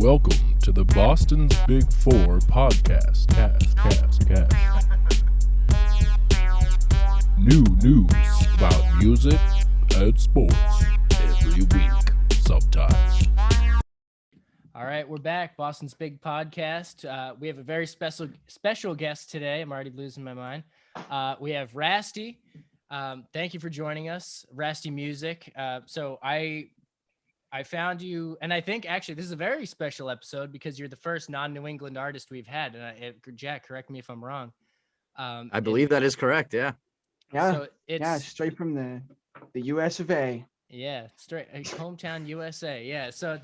Welcome to the Boston's Big Four podcast. Cast. New news about music and sports every week, sometimes. All right, we're back. Boston's Big Podcast. We have a very special guest today. I'm already losing my mind. We have Rasti. Thank you for joining us, Rasti Music. So I found you, and I think actually this is a very special episode because you're the first non-New England artist we've had. And Jack, correct me if I'm wrong. I believe that is correct. Yeah. So it's straight from the US of A. Yeah, straight hometown USA. Yeah. So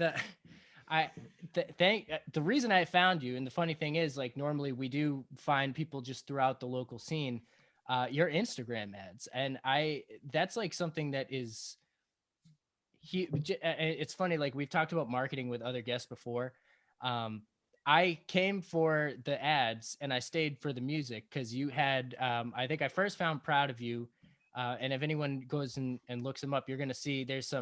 the reason I found you, and the funny thing is, like, normally we do find people just throughout the local scene, your Instagram ads, and that's like something that is huge. It's funny, like we've talked about marketing with other guests before. I came for the ads and I stayed for the music because you had, I think I first found Proud of You. And if anyone goes and looks them up, you're going to see there's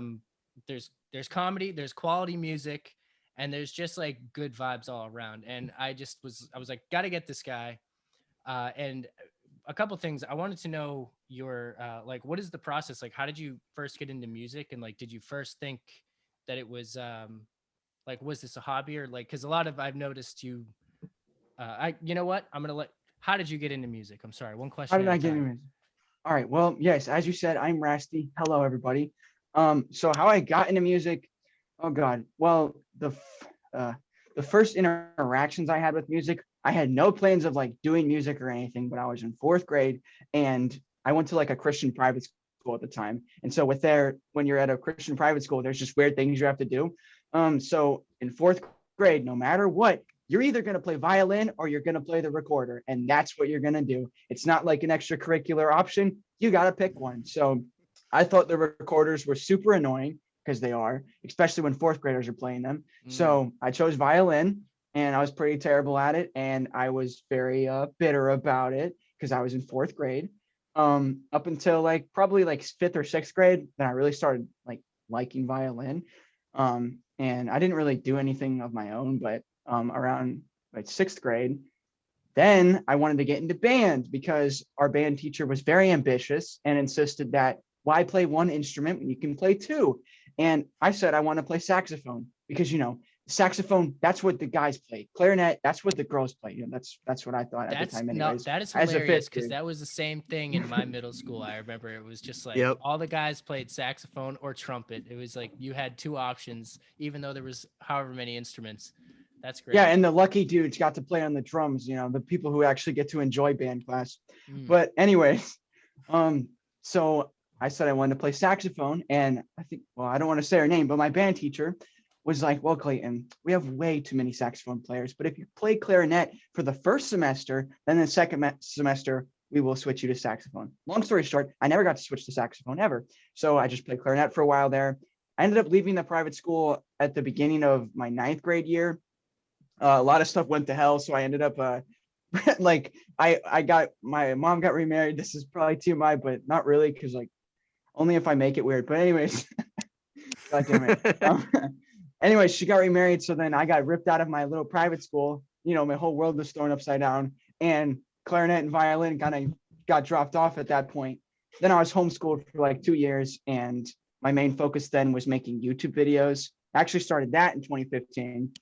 comedy, there's quality music, and there's just like good vibes all around. And I was like, got to get this guy. And a couple things I wanted to know your, like, what is the process? Like, how did you first get into music? And like, did you first think that it was, like, was this a hobby or like, cause I've noticed you, you know what? How did you get into music? I'm sorry. One question. How did I get into music? All right. Well, yes, as you said, I'm Rasti. Hello, everybody. So how I got into music, oh God. Well, the first interactions I had with music, I had no plans of like doing music or anything, but I was in fourth grade and I went to like a Christian private school at the time. And so when you're at a Christian private school, there's just weird things you have to do. So in fourth grade, no matter what, you're either going to play violin or you're going to play the recorder. And that's what you're going to do. It's not like an extracurricular option. You got to pick one. So I thought the recorders were super annoying because they are, especially when fourth graders are playing them. So I chose violin and I was pretty terrible at it. And I was very bitter about it because I was in fourth grade up until like probably like fifth or sixth grade. Then I really started like liking violin. And I didn't really do anything of my own, but around like sixth grade, then I wanted to get into band because our band teacher was very ambitious and insisted that why play one instrument when you can play two? And I said, I want to play saxophone because, saxophone, that's what the guys play. Clarinet, that's what the girls play. That's what I thought at the time anyways. That is hilarious because that was the same thing in my middle school. I remember it was just like all the guys played saxophone or trumpet. It was like you had two options, even though there was however many instruments. That's great. Yeah, and the lucky dudes got to play on the drums, the people who actually get to enjoy band class. But anyways, so I said I wanted to play saxophone, and I don't want to say her name, but my band teacher was like, well, Clayton, we have way too many saxophone players, but if you play clarinet for the first semester, then the second semester, we will switch you to saxophone. Long story short, I never got to switch to saxophone ever. So I just played clarinet for a while there. I ended up leaving the private school at the beginning of my ninth grade year. A lot of stuff went to hell. So I ended up like my mom got remarried. This is probably TMI, but not really. Cause like only if I make it weird, but anyways, God damn it. Anyways, she got remarried. So then I got ripped out of my little private school. My whole world was thrown upside down, and clarinet and violin kind of got dropped off at that point. Then I was homeschooled for like 2 years. And my main focus then was making YouTube videos. I actually started that in 2015.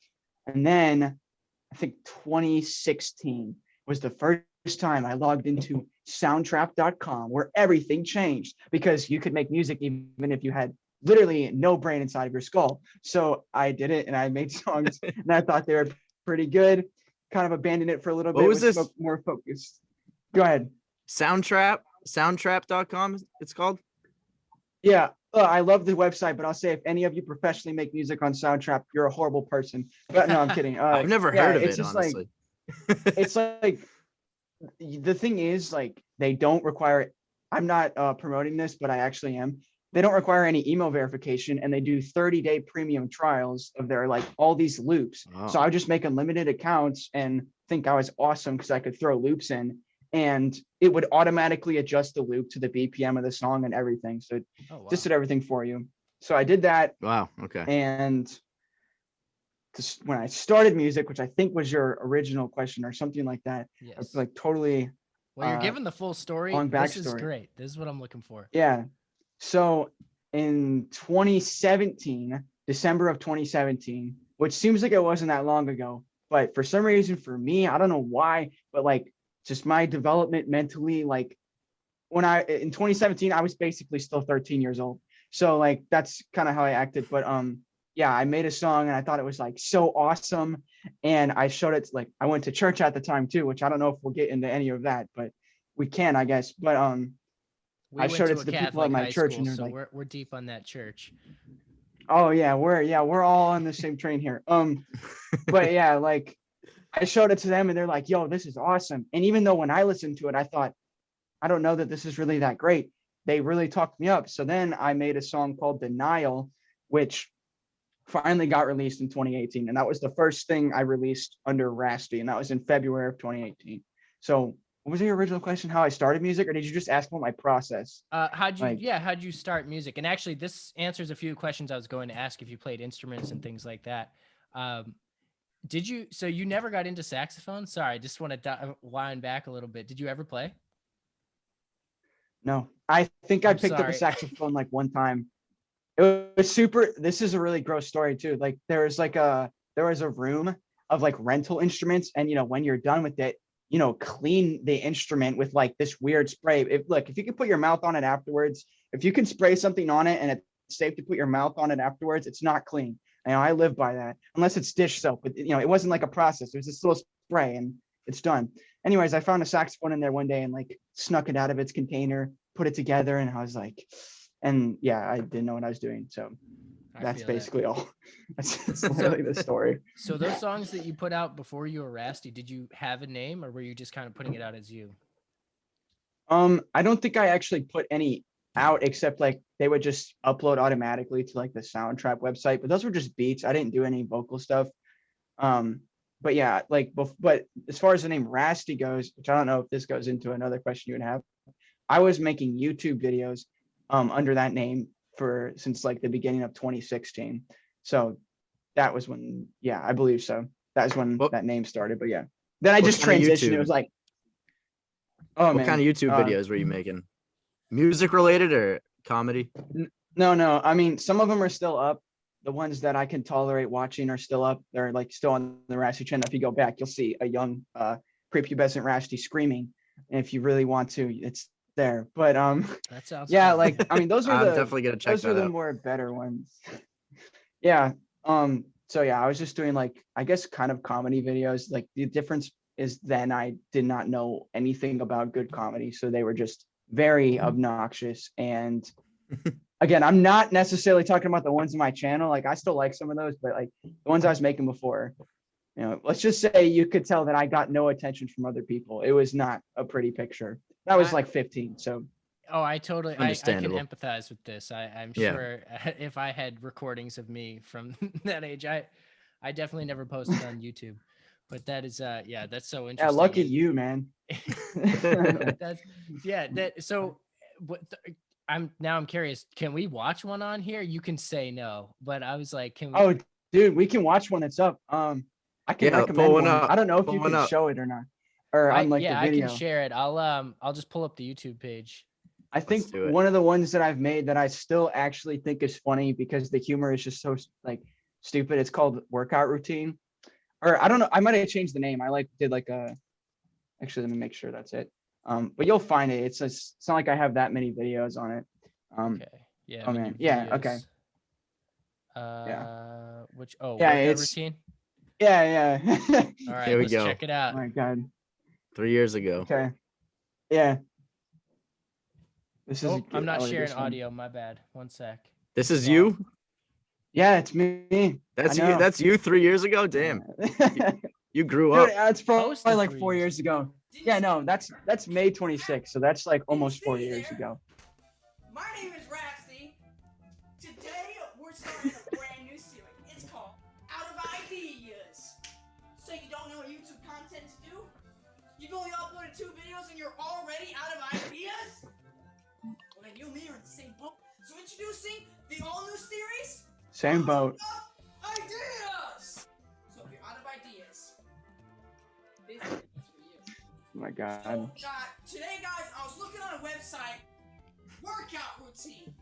And then I think 2016 was the first time I logged into soundtrap.com where everything changed because you could make music even if you had literally no brain inside of your skull. So I did it and I made songs and I thought they were pretty good. Kind of abandoned it for a little bit. What was this? More focused. Go ahead. Soundtrap.com it's called. Yeah. I love the website, but I'll say if any of you professionally make music on Soundtrap, you're a horrible person. But no, I'm kidding. I've never heard of it, honestly. It's like the thing is, like, they don't require, I'm not promoting this, but I actually am. They don't require any email verification, and they do 30-day premium trials of their like all these loops. Oh. So I would just make unlimited accounts and think I was awesome because I could throw loops in. And it would automatically adjust the loop to the BPM of the song and everything. So it just did everything for you. So I did that. Wow. Okay. And when I started music, which I think was your original question or something like that. Yes. Like totally. Well, you're giving the full story. Long This is backstory. great. This is what I'm looking for. Yeah. So in 2017, December of 2017, which seems like it wasn't that long ago, but for some reason for me, I don't know why, but like just my development mentally, like in 2017, I was basically still 13 years old. So like that's kind of how I acted. But yeah, I made a song and I thought it was like so awesome. And I showed it to, like, I went to church at the time too, which I don't know if we'll get into any of that, but we can, I guess. But I showed it to the people at my church, and they're so like, we're deep on that church. oh yeah, we're all on the same train here. But yeah, like I showed it to them and they're like, yo, this is awesome. And even though when I listened to it, I thought, I don't know that this is really that great, they really talked me up. So then I made a song called Denial, which finally got released in 2018. And that was the first thing I released under Rasti. And that was in February of 2018. So what was your original question? How I started music, or did you just ask about my process? How'd you start music? And actually this answers a few questions I was going to ask, if you played instruments and things like that. So you never got into saxophone? Sorry, I just want to wind back a little bit. Did you ever play? No, I think I picked up a saxophone like one time. It was super. This is a really gross story too. Like there was a room of like rental instruments, and when you're done with it, clean the instrument with like this weird spray. If you can put your mouth on it afterwards, if you can spray something on it and it's safe to put your mouth on it afterwards, it's not clean. I live by that, unless it's dish soap. But it wasn't like a process. It was this little spray and it's done. Anyways, I found a saxophone in there one day and like snuck it out of its container, put it together, and I was like, and yeah, I didn't know what I was doing. So that's basically all. That's literally the story. So those songs that you put out before you were Rasti, did you have a name, or were you just kind of putting it out as you? I don't think I actually put any out, except like they would just upload automatically to like the Soundtrap website, but those were just beats. I didn't do any vocal stuff. But yeah, but as far as the name Rasti goes, which I don't know if this goes into another question you would have, I was making YouTube videos under that name since like the beginning of 2016. So that was when, yeah, I believe so. That was when that name started. But yeah, then I just transitioned. It was like, what kind of YouTube videos were you making? Music related or comedy? No. I mean, some of them are still up. The ones that I can tolerate watching are still up. They're like still on the Rasti channel. If you go back, you'll see a young prepubescent Rasti screaming. And if you really want to, it's there. But that sounds yeah, fun. like I mean, those are definitely gonna check those are the more better ones. Yeah. So yeah, I was just doing like, I guess, kind of comedy videos. Like the difference is then I did not know anything about good comedy, so they were just very obnoxious. And again, I'm not necessarily talking about the ones in my channel. Like I still like some of those, but like the ones I was making before, let's just say you could tell that I got no attention from other people. It was not a pretty picture. That was like 15. So I can empathize with this. I'm sure if I had recordings of me from that age, I definitely never posted on YouTube. But that is that's so interesting. Yeah, lucky you, man. I'm curious. Can we watch one on here? You can say no, but I was like, can we? Oh, dude, we can watch one that's up. I can recommend one. I don't know if you can show it or not. Or on like the video. I can share it. I'll just pull up the YouTube page. I think one of the ones that I've made that I still actually think is funny because the humor is just so like stupid. It's called Workout Routine. Or I don't know. I might have changed the name. I did like a. Actually, let me make sure that's it. But you'll find it. It's not like I have that many videos on it. Okay. Yeah. Oh man. Yeah. Okay. Workout routine. Yeah. All right. Here we let's go. Check it out. Oh my God. 3 years ago. Okay. Yeah. This is. I'm not sharing audio. My bad. One sec. This is you? Yeah, it's me. That's you. That's you 3 years ago. Damn. You grew up. Dude, it's probably like 4 years ago. Yeah, no, that's May 26th, so that's like almost 4 years ago. My name is Rasti. Today we're starting a brand new series. It's called Out of Ideas. So you don't know what YouTube content to do? You've only uploaded 2 videos and you're already out of ideas? Well then you and me are in the same boat. So introducing the all-new series. Same boat. Ideas. my God. So, today, guys, I was looking on a website, workout routine.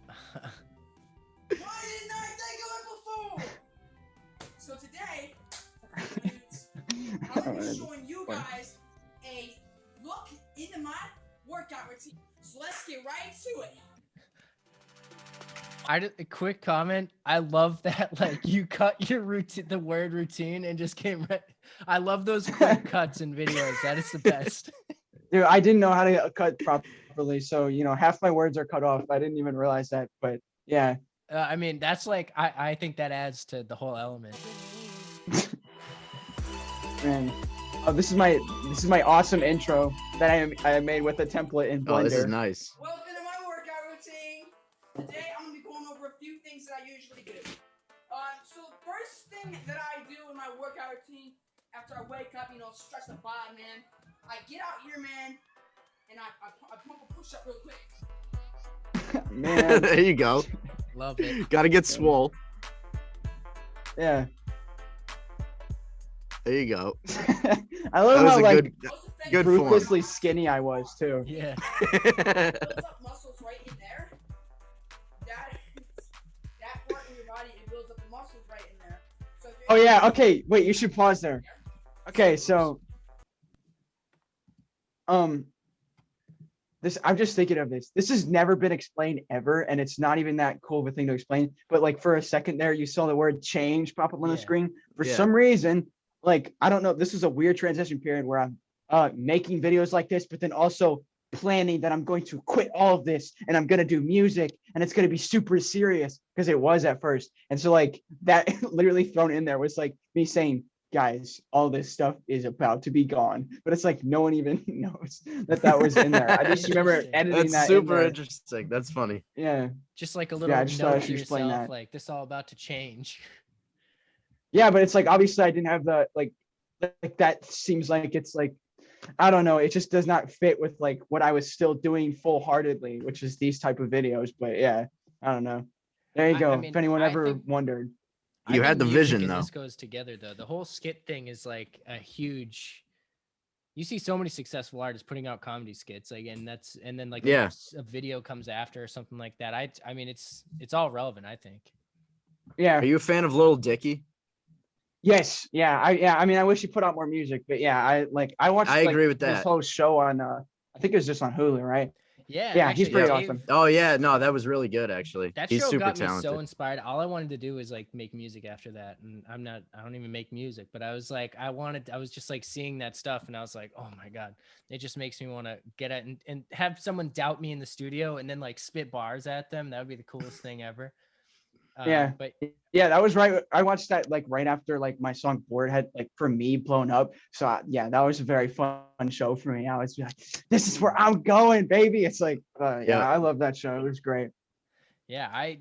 Why didn't I think of it before? So today, I'm going to be showing you guys a look into my workout routine. So let's get right to it. A quick comment. I love that, like, you cut your routine, the word routine, and just came right. I love those quick cuts in videos. That is the best. Dude, I didn't know how to cut properly, so half my words are cut off. I didn't even realize that, but yeah. I mean, that's like, I think that adds to the whole element. Man, oh, this is my awesome intro that I made with a template in Blender. Oh, this is nice. Welcome to my workout routine. Today I'm gonna be going over a few things that I usually do. So the first thing that I do in my workout routine after I wake up, stretch the body, man. I get out here, man, and I pump a push-up real quick. Man, There you go. Love it. Gotta get swole. yeah. There you go. I love That was how a like good form. ruthlessly skinny I was too. Yeah. Builds up muscles right in there. That part in your body, it builds up the muscles right in there. So Oh yeah. Okay. Wait. You should pause there. Okay. So. I'm just thinking of this. This has never been explained ever, and it's not even that cool of a thing to explain. But like for a second there, you saw the word change pop up on the Yeah. screen. For Yeah. some reason, like I don't know, this is a weird transition period where I'm making videos like this, but then also planning that I'm going to quit all of this and I'm gonna do music and it's gonna be super serious because it was at first. And so like that literally thrown in there was like me saying, guys, all this stuff is about to be gone, but it's like no one even knows that was in there. I just remember Interesting. editing That's that super in there. interesting. That's funny. Yeah, Just like a little I just thought I note should to explain yourself, that. like, this is all about to change. yeah, but it's like obviously I didn't have the like that seems like it's like I don't know, it just does not fit with like what I was still doing full-heartedly, which is these type of videos. But yeah, I don't know. There you I go. mean, if anyone I ever think- wondered. I You think had the music vision, and though. This goes together though. The whole skit thing is like a huge. You see so many successful artists putting out comedy skits, like, and then like Yeah. a video comes after or something like that. I mean, it's all relevant, I think. Yeah. Are you a fan of Little Dicky? Yes. Yeah. I mean, I wish he put out more music, but yeah, I watched. I like, agree with this that. whole show on. I think it was just on Hulu, right? Yeah, Yeah, he's actually, pretty Dave- awesome. Oh yeah, no, that was really good actually. That He's show super got me talented. so inspired. All I wanted to do is like make music after that, and I don't even make music, but I was like, I was just like seeing that stuff, and I was like, oh my god, it just makes me want to get at and have someone doubt me in the studio and then like spit bars at them. That would be the coolest thing ever. Yeah. But Yeah, that was right. I watched that like right after like my song "Bored" had like for me blown up. So yeah, that was a very fun show for me. I was like, this is where I'm going, baby. It's like, yeah, Yeah. I love that show. It was great. yeah, I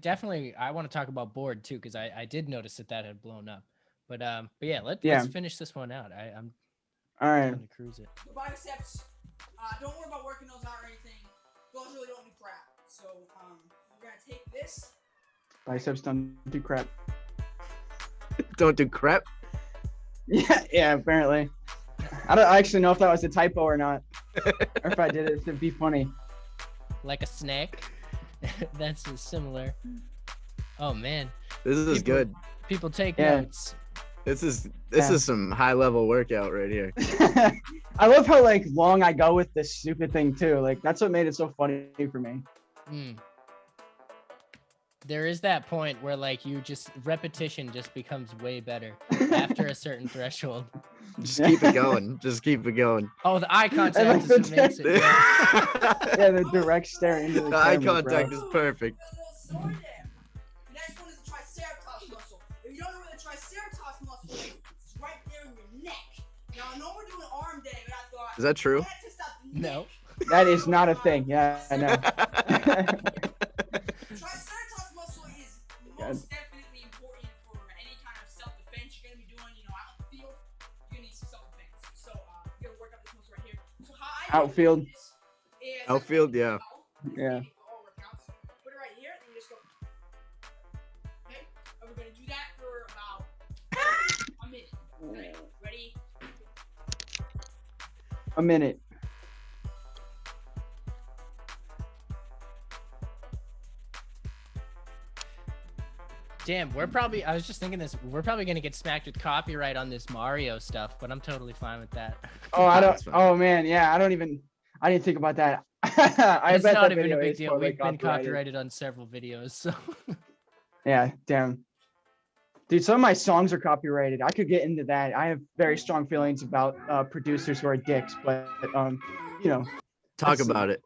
want to talk about Bored too, because I did notice that had blown up. But yeah, let's finish this one out. I'm All right. trying to cruise it. the biceps, don't worry about working those out or anything. Those really don't do crap. So we're gonna take this. Biceps don't do crap. Don't do crap. Yeah, apparently. I don't actually know if that was a typo or not, or if I did it to be funny. Like a snack. That's similar. Oh man, This is People- good. people take Yeah. notes. This is Yeah. some high level workout right here. I love how like long I go with this stupid thing too. Like that's what made it so funny for me. Mm. There is that point where like repetition just becomes way better after a certain threshold. Just keep it going. Just keep it going. Oh, the eye like contact the just makes it. Yeah. Yeah, the direct stare into the The eye camera, contact bro. is perfect. A little sore there. The next one is the triceratops muscle. If you don't know where the triceratops muscle is, it's right there in your neck. Now I know we're doing arm day, but I thought Is that true? I had to stop the No. neck. That is not a thing. Yeah, I know. Triceratops muscle is most definitely important for any kind of self-defense you're gonna be doing. Out in the field, you're gonna need some self-defense. So you're gonna work out this muscle right here. So how I do Outfield. this is Outfield, yeah. Yeah. all workouts. Put it right here and you just go. Okay, and we're gonna do that for about a minute. Okay, ready? A minute. Damn, I was just thinking this, we're probably going to get smacked with copyright on this Mario stuff, but I'm totally fine with that. Oh man, yeah, I didn't think about that. It's bet not that even a video big is deal. totally We've been copyrighted on several videos, so. Yeah, damn. Dude, some of my songs are copyrighted. I could get into that. I have very strong feelings about producers who are dicks, but you know. Talk about it.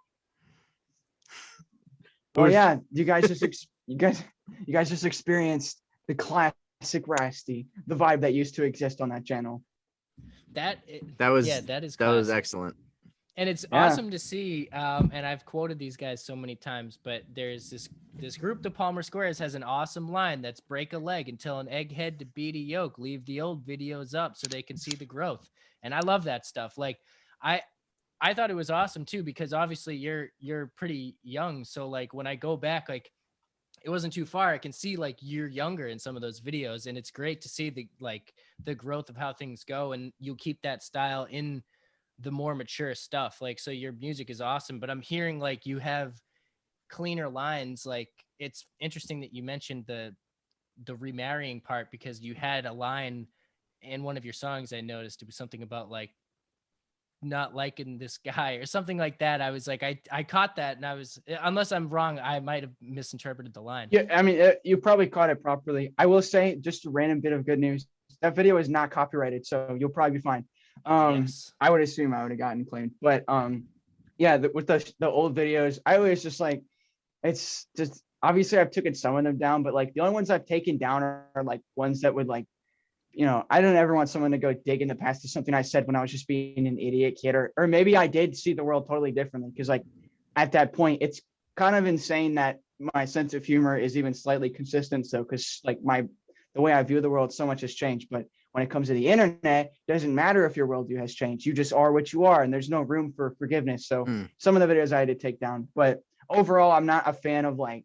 Well, yeah, you guys just experienced the classic Rasti, the vibe that used to exist on that channel. That is classic. Excellent. And it's awesome to see. And I've quoted these guys so many times, but there's this group, the Palmer Squares, has an awesome line that's break a leg and tell an egghead to beat a yolk, leave the old videos up so they can see the growth. And I love that stuff. Like I thought it was awesome too, because obviously you're pretty young. So like when I go back, like it wasn't too far, I can see like you're younger in some of those videos, and it's great to see the growth of how things go, and you keep that style in the more mature stuff. Like, so your music is awesome, but I'm hearing like you have cleaner lines. Like, it's interesting that you mentioned the remarrying part, because you had a line in one of your songs. I noticed it was something about like not liking this guy or something like that. I was like, I caught that, and I was, unless I'm wrong, I might have misinterpreted the line. Yeah, I mean, you probably caught it properly. I will say, just a random bit of good news, that video is not copyrighted, so you'll probably be fine. Yes. I would assume I would have gotten claimed, but yeah, with the old videos, I always just like, it's just, obviously I've taken some of them down, but like the only ones I've taken down are like ones that would like, I don't ever want someone to go dig in the past to something I said when I was just being an idiot kid, or maybe I did see the world totally differently, because like at that point it's kind of insane that my sense of humor is even slightly consistent. So because like the way I view the world, so much has changed. But when it comes to the internet, it doesn't matter if your worldview has changed. You just are what you are, and there's no room for forgiveness. So some of the videos I had to take down, but overall I'm not a fan of like,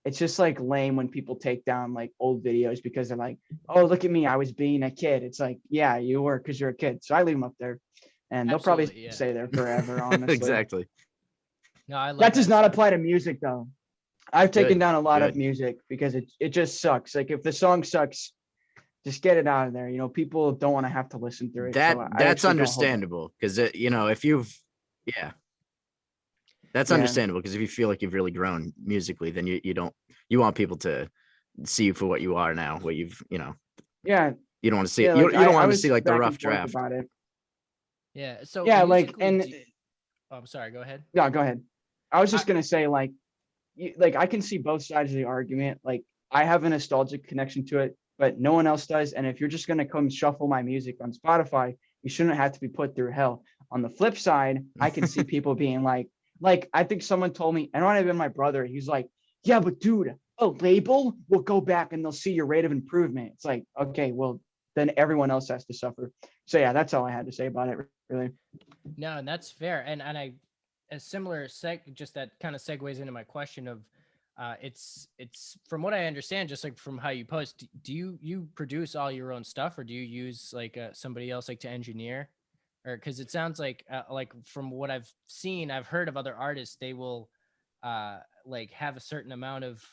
it's just like lame when people take down like old videos because they're like, oh, look at me, I was being a kid. It's like, yeah, you were, because you're a kid. So I leave them up there, and they'll probably stay there forever, honestly. Exactly. No, I love that does not apply to music though. I've taken down a lot of music because it just sucks. Like if the song sucks, just get it out of there. People don't want to have to listen through it. That's understandable, because if you've that's understandable, because if you feel like you've really grown musically, then you want people to see you for what you are now, what you've you don't want to see it. You don't want to see like the rough draft about it. Yeah. So like, and I'm sorry, go ahead. Yeah, go ahead. I was just gonna say, like I can see both sides of the argument. Like I have a nostalgic connection to it, but no one else does. And if you're just gonna come shuffle my music on Spotify, you shouldn't have to be put through hell. On the flip side, I can see people being like I think someone told me, and it might have been my brother. He's like, yeah, but dude, a label will go back and they'll see your rate of improvement. It's like, okay, well, then everyone else has to suffer. So yeah, that's all I had to say about it, really. No, and that's fair. And I, a similar just that kind of segues into my question of, it's from what I understand, just like from how you post, do you produce all your own stuff, or do you use like somebody else like to engineer? Or because it sounds like from what I've seen, I've heard of other artists, they will like have a certain amount of,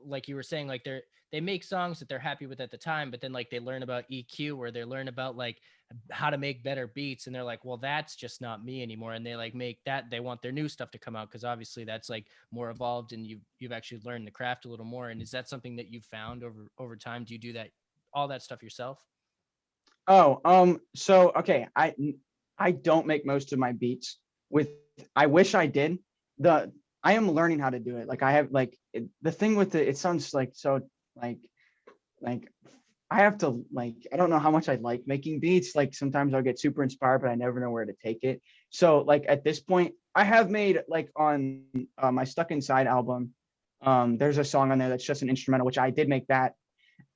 like you were saying, like they make songs that they're happy with at the time, but then like they learn about EQ, or they learn about like how to make better beats, and they're like, well, that's just not me anymore, and they like make that, they want their new stuff to come out because obviously that's like more evolved, and you've actually learned the craft a little more. And is that something that you've found over time? Do you do that, all that stuff yourself? So okay, I don't make most of my beats I wish I did. I am learning how to do it. Like I have the thing with it sounds like so like I have to I don't know how much I like making beats. Like sometimes I'll get super inspired, but I never know where to take it. So like at this point, I have made like on my Stuck Inside album, there's a song on there that's just an instrumental, which I did make that.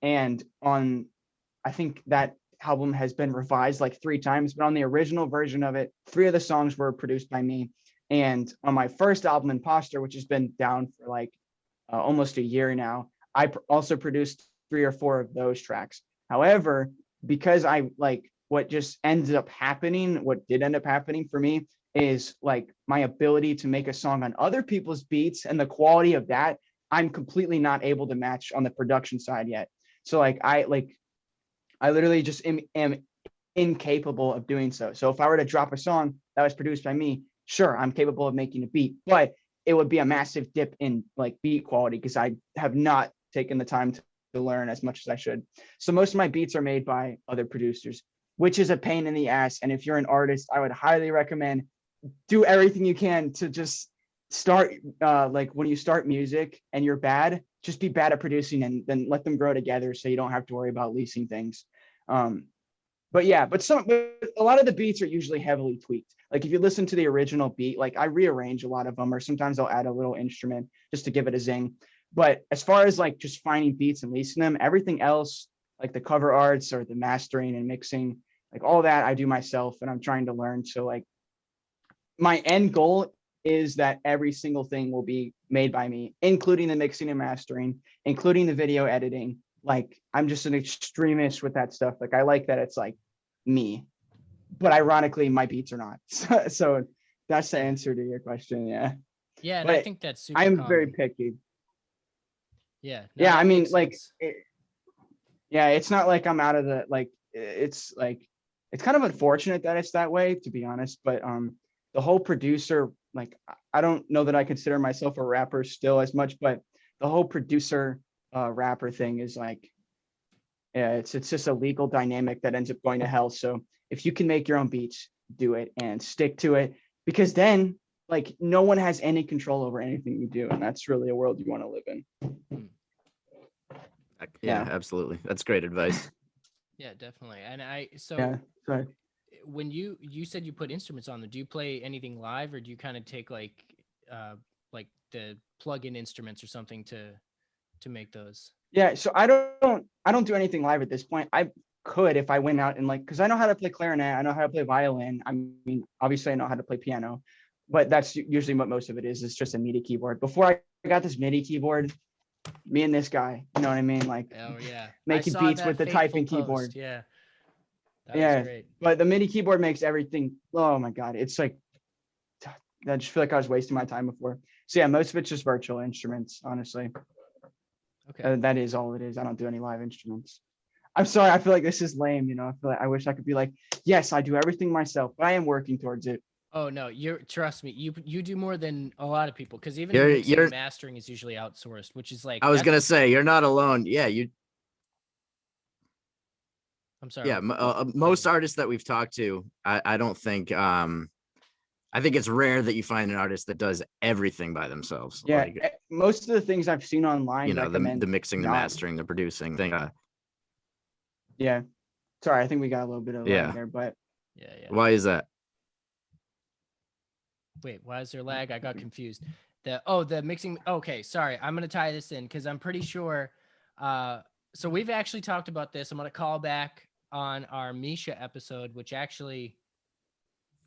And I think that album has been revised like 3 times, but on the original version of it, 3 of the songs were produced by me. And on my first album, Imposter, which has been down for like almost a year now, I also produced 3 or 4 of those tracks. However, because what did end up happening for me is like my ability to make a song on other people's beats and the quality of that I'm completely not able to match on the production side yet. So like I literally just am incapable of doing so. So if I were to drop a song that was produced by me, sure, I'm capable of making a beat, but it would be a massive dip in like beat quality because I have not taken the time to learn as much as I should. So most of my beats are made by other producers, which is a pain in the ass. And if you're an artist, I would highly recommend do everything you can to just start like when you start music and you're bad, just be bad at producing and then let them grow together so you don't have to worry about leasing things. But a lot of the beats are usually heavily tweaked. Like if you listen to the original beat, like I rearrange a lot of them, or sometimes I'll add a little instrument just to give it a zing. But as far as like just finding beats and leasing them, everything else, like the cover arts or the mastering and mixing, like all that I do myself and I'm trying to learn. So like my end goal is that every single thing will be made by me, including the mixing and mastering, including the video editing. Like I'm just an extremist with that stuff. Like I like that it's like me, but ironically my beats are not. So that's the answer to your question. Yeah. Yeah. And but I think that's super I'm common. very picky. Yeah. No, yeah. I mean, like, it's not like I'm out of the, like, it's kind of unfortunate that it's that way, to be honest. But the whole producer, like, I don't know that I consider myself a rapper still as much, but the whole producer rapper thing is like, yeah, it's just a legal dynamic that ends up going to hell. So if you can make your own beats, do it and stick to it, because then like no one has any control over anything you do, and that's really a world you want to live in. Yeah, absolutely. That's great advice. Yeah, definitely. And when you said you put instruments on them, do you play anything live, or do you kind of take like the plug-in instruments or something to make those? Yeah, so I don't do anything live at this point. I could if I went out and like, because I know how to play clarinet, I know how to play violin. I mean, obviously I know how to play piano, but that's usually what most of it is. It's just a MIDI keyboard. Before I got this MIDI keyboard, me and this guy, you know what I mean? Like, oh yeah, making beats with the typing keyboard. Yeah, yeah, great. But the MIDI keyboard makes everything. Oh my god, it's like I just feel like I was wasting my time before. So yeah, most of it's just virtual instruments, honestly. Okay, that is all it is. I don't do any live instruments. I'm sorry, I feel like this is lame. You know, I feel like I wish I could be like, yes, I do everything myself, but I am working towards it. Oh no, trust me, you do more than a lot of people, because even your mastering is usually outsourced, which is like, I was gonna say you're not alone. Yeah, I'm sorry. Yeah, most artists that we've talked to, I don't think I think it's rare that you find an artist that does everything by themselves. Yeah, like, most of the things I've seen online, you know, the mixing, the mastering, the producing thing. Yeah, sorry, I think we got a little bit of lag there, but yeah. Why is that? Wait, why is there lag? I got confused. The mixing. Okay, sorry. I'm gonna tie this in because I'm pretty sure. So we've actually talked about this. I'm gonna call back on our Misha episode, which actually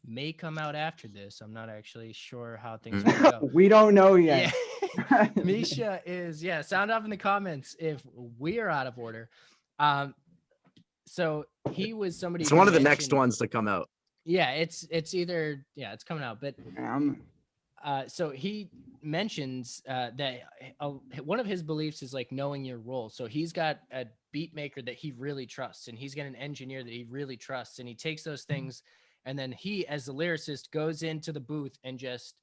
may come out after this. I'm not actually sure how things will go. We don't know yet. Yeah. Misha is sound off in the comments if we are out of order. So he was somebody. It's one of the next ones to come out. Yeah, it's either it's coming out, but so he mentions that one of his beliefs is like knowing your role. So he's got a beat maker that he really trusts, and he's got an engineer that he really trusts, and he takes those things, and then he, as the lyricist, goes into the booth and just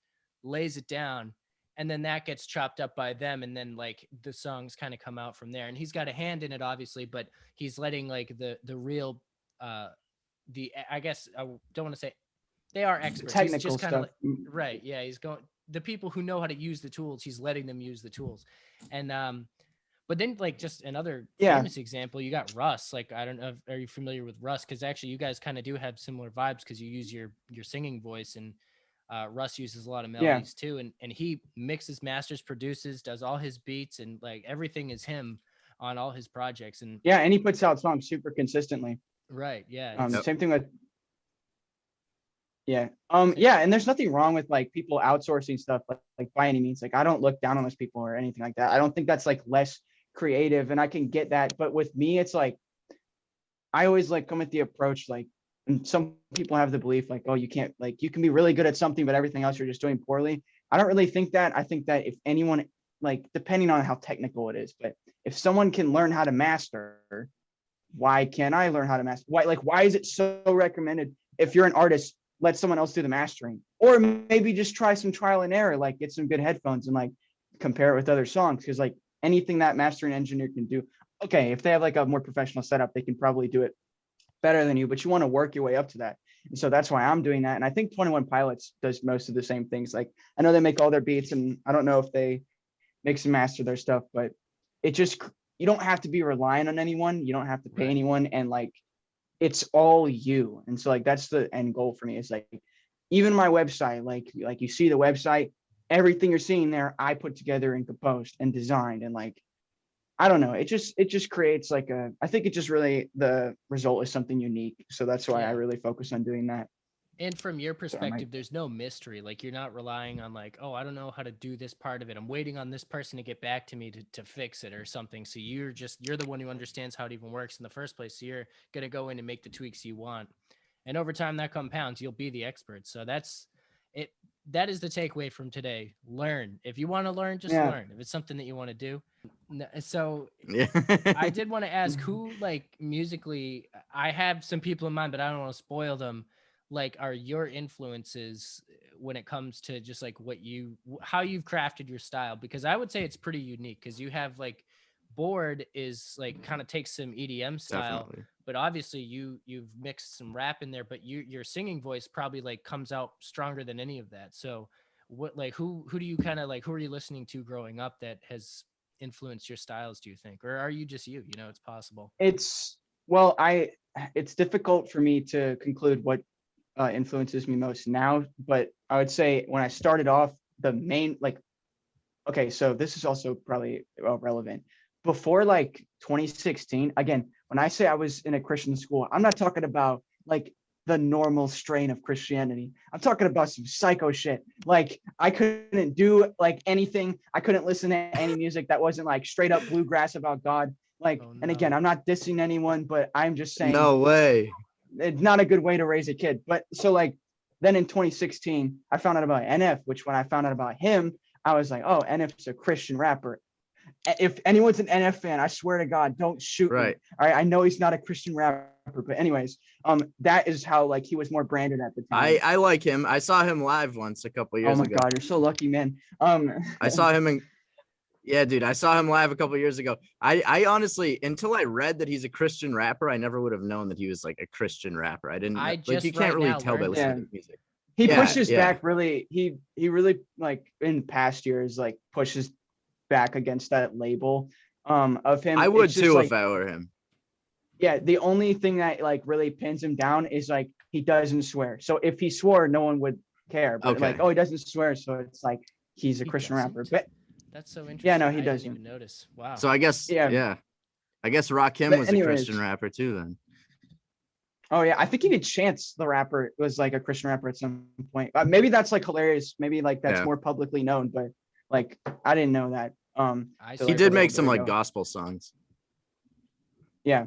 lays it down, and then that gets chopped up by them, and then like the songs kind of come out from there. And he's got a hand in it, obviously, but he's letting like the real I guess I don't want to say they are experts. Technical he's just kind of stuff. right. Yeah, he's going the people who know how to use the tools. He's letting them use the tools, and but then like just another famous example, you got Russ. Like I don't know, are you familiar with Russ? Because actually, you guys kind of do have similar vibes because you use your singing voice, and Russ uses a lot of melodies too, and he mixes, masters, produces, does all his beats, and like everything is him on all his projects. And and he puts out songs super consistently. Right. Yeah. Same thing with. And there's nothing wrong with like people outsourcing stuff like by any means. Like I don't look down on those people or anything like that. I don't think that's like less creative, and I can get that. But with me, it's like I always like come at the approach like, and some people have the belief like, oh, you can't, like you can be really good at something, but everything else you're just doing poorly. I don't really think that. I think that if anyone like depending on how technical it is, but if someone can learn how to master, why can't I learn how to master? Why is it so recommended if you're an artist, let someone else do the mastering, or maybe just try some trial and error, like get some good headphones and like compare it with other songs. Cause like anything that mastering engineer can do, okay, if they have like a more professional setup, they can probably do it better than you, but you want to work your way up to that. And so that's why I'm doing that. And I think 21 Pilots does most of the same things. Like I know they make all their beats, and I don't know if they mix and master their stuff, but it just, you don't have to be relying on anyone. You don't have to pay anyone. And like, it's all you. And so like, that's the end goal for me. It's like, even my website, like you see the website, everything you're seeing there, I put together and composed and designed. And like, I don't know, it just creates like I think it just really, the result is something unique. So that's why I really focus on doing that. And from your perspective, there's no mystery. Like you're not relying on like, oh, I don't know how to do this part of it. I'm waiting on this person to get back to me to fix it or something. So you're the one who understands how it even works in the first place. So you're going to go in and make the tweaks you want. And over time that compounds, you'll be the expert. So that's it. That is the takeaway from today. Learn. If you want to learn, just learn. If it's something that you want to do. So I did want to ask who, like musically, I have some people in mind, but I don't want to spoil them. Like, are your influences when it comes to just like how you've crafted your style? Because I would say it's pretty unique, because you have like Bored is like kind of takes some EDM style. Definitely. But obviously you've mixed some rap in there, but your singing voice probably like comes out stronger than any of that. So what, like, who do you kind of like, who are you listening to growing up that has influenced your styles, do you think? Or are you just you know, it's possible? It's difficult for me to conclude what influences me most now, but I would say when I started off, the main, like, okay, so this is also probably relevant. Before like 2016, again, when I say I was in a Christian school, I'm not talking about like the normal strain of Christianity. I'm talking about some psycho shit. Like I couldn't do like anything. I couldn't listen to any music that wasn't like straight up bluegrass about God. Like, oh, no. And again, I'm not dissing anyone, but I'm just saying, no way. It's not a good way to raise a kid. But so like, then in 2016, I found out about NF, which when I found out about him, I was like, oh, NF's a Christian rapper. If anyone's an NF fan, I swear to God, don't shoot me. All right, I know he's not a Christian rapper, but anyways, that is how like he was more branded at the time. I like him. I saw him live once a couple years ago. Oh my God, you're so lucky, man. I saw him I saw him live a couple years ago. I honestly, until I read that he's a Christian rapper, I never would have known that he was like a Christian rapper. You can't really tell by listening to music. He pushes back really. He really like in past years like pushes back against that label of him. I would too, like, if I were him. Yeah, the only thing that like really pins him down is like he doesn't swear. So if he swore, no one would care. But like, oh, he doesn't swear, so it's like he's a Christian rapper. But that's so interesting. Yeah, no, he doesn't doesn't even notice. Wow. So I guess I guess Rakim was a Christian rapper too then. Oh yeah, I think even Chance the rapper was like a Christian rapper at some point. Maybe that's like hilarious. Maybe like that's more publicly known, but like I didn't know that. He did make some like gospel songs. Yeah.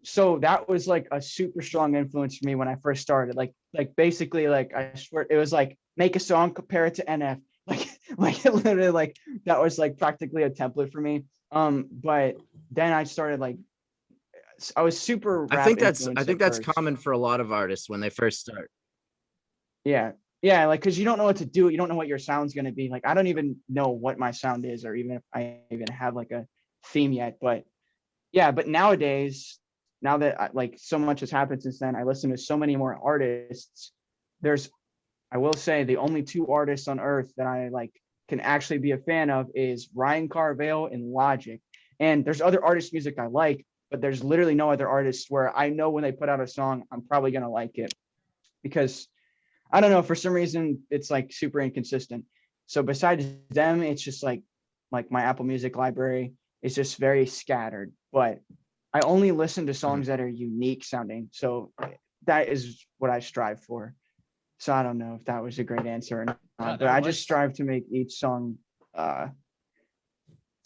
So that was like a super strong influence for me when I first started. Like basically like I swear it was like make a song, compare it to NF. Like literally like that was like practically a template for me. But then I started like I was super. I think that's common for a lot of artists when they first start. Yeah, like because you don't know what to do, you don't know what your sound's gonna be. Like I don't even know what my sound is, or even if I even have like a theme yet. But yeah, but nowadays, now that like so much has happened since then, I listen to so many more artists. I will say the only two artists on earth that I like can actually be a fan of is Ryan Carvale and Logic. And there's other artists' music I like, but there's literally no other artists where I know when they put out a song, I'm probably going to like it because I don't know, for some reason it's like super inconsistent. So besides them, it's just like my Apple Music library is just very scattered, but I only listen to songs that are unique sounding. So that is what I strive for. So I don't know if that was a great answer or not, but I just strive to make each song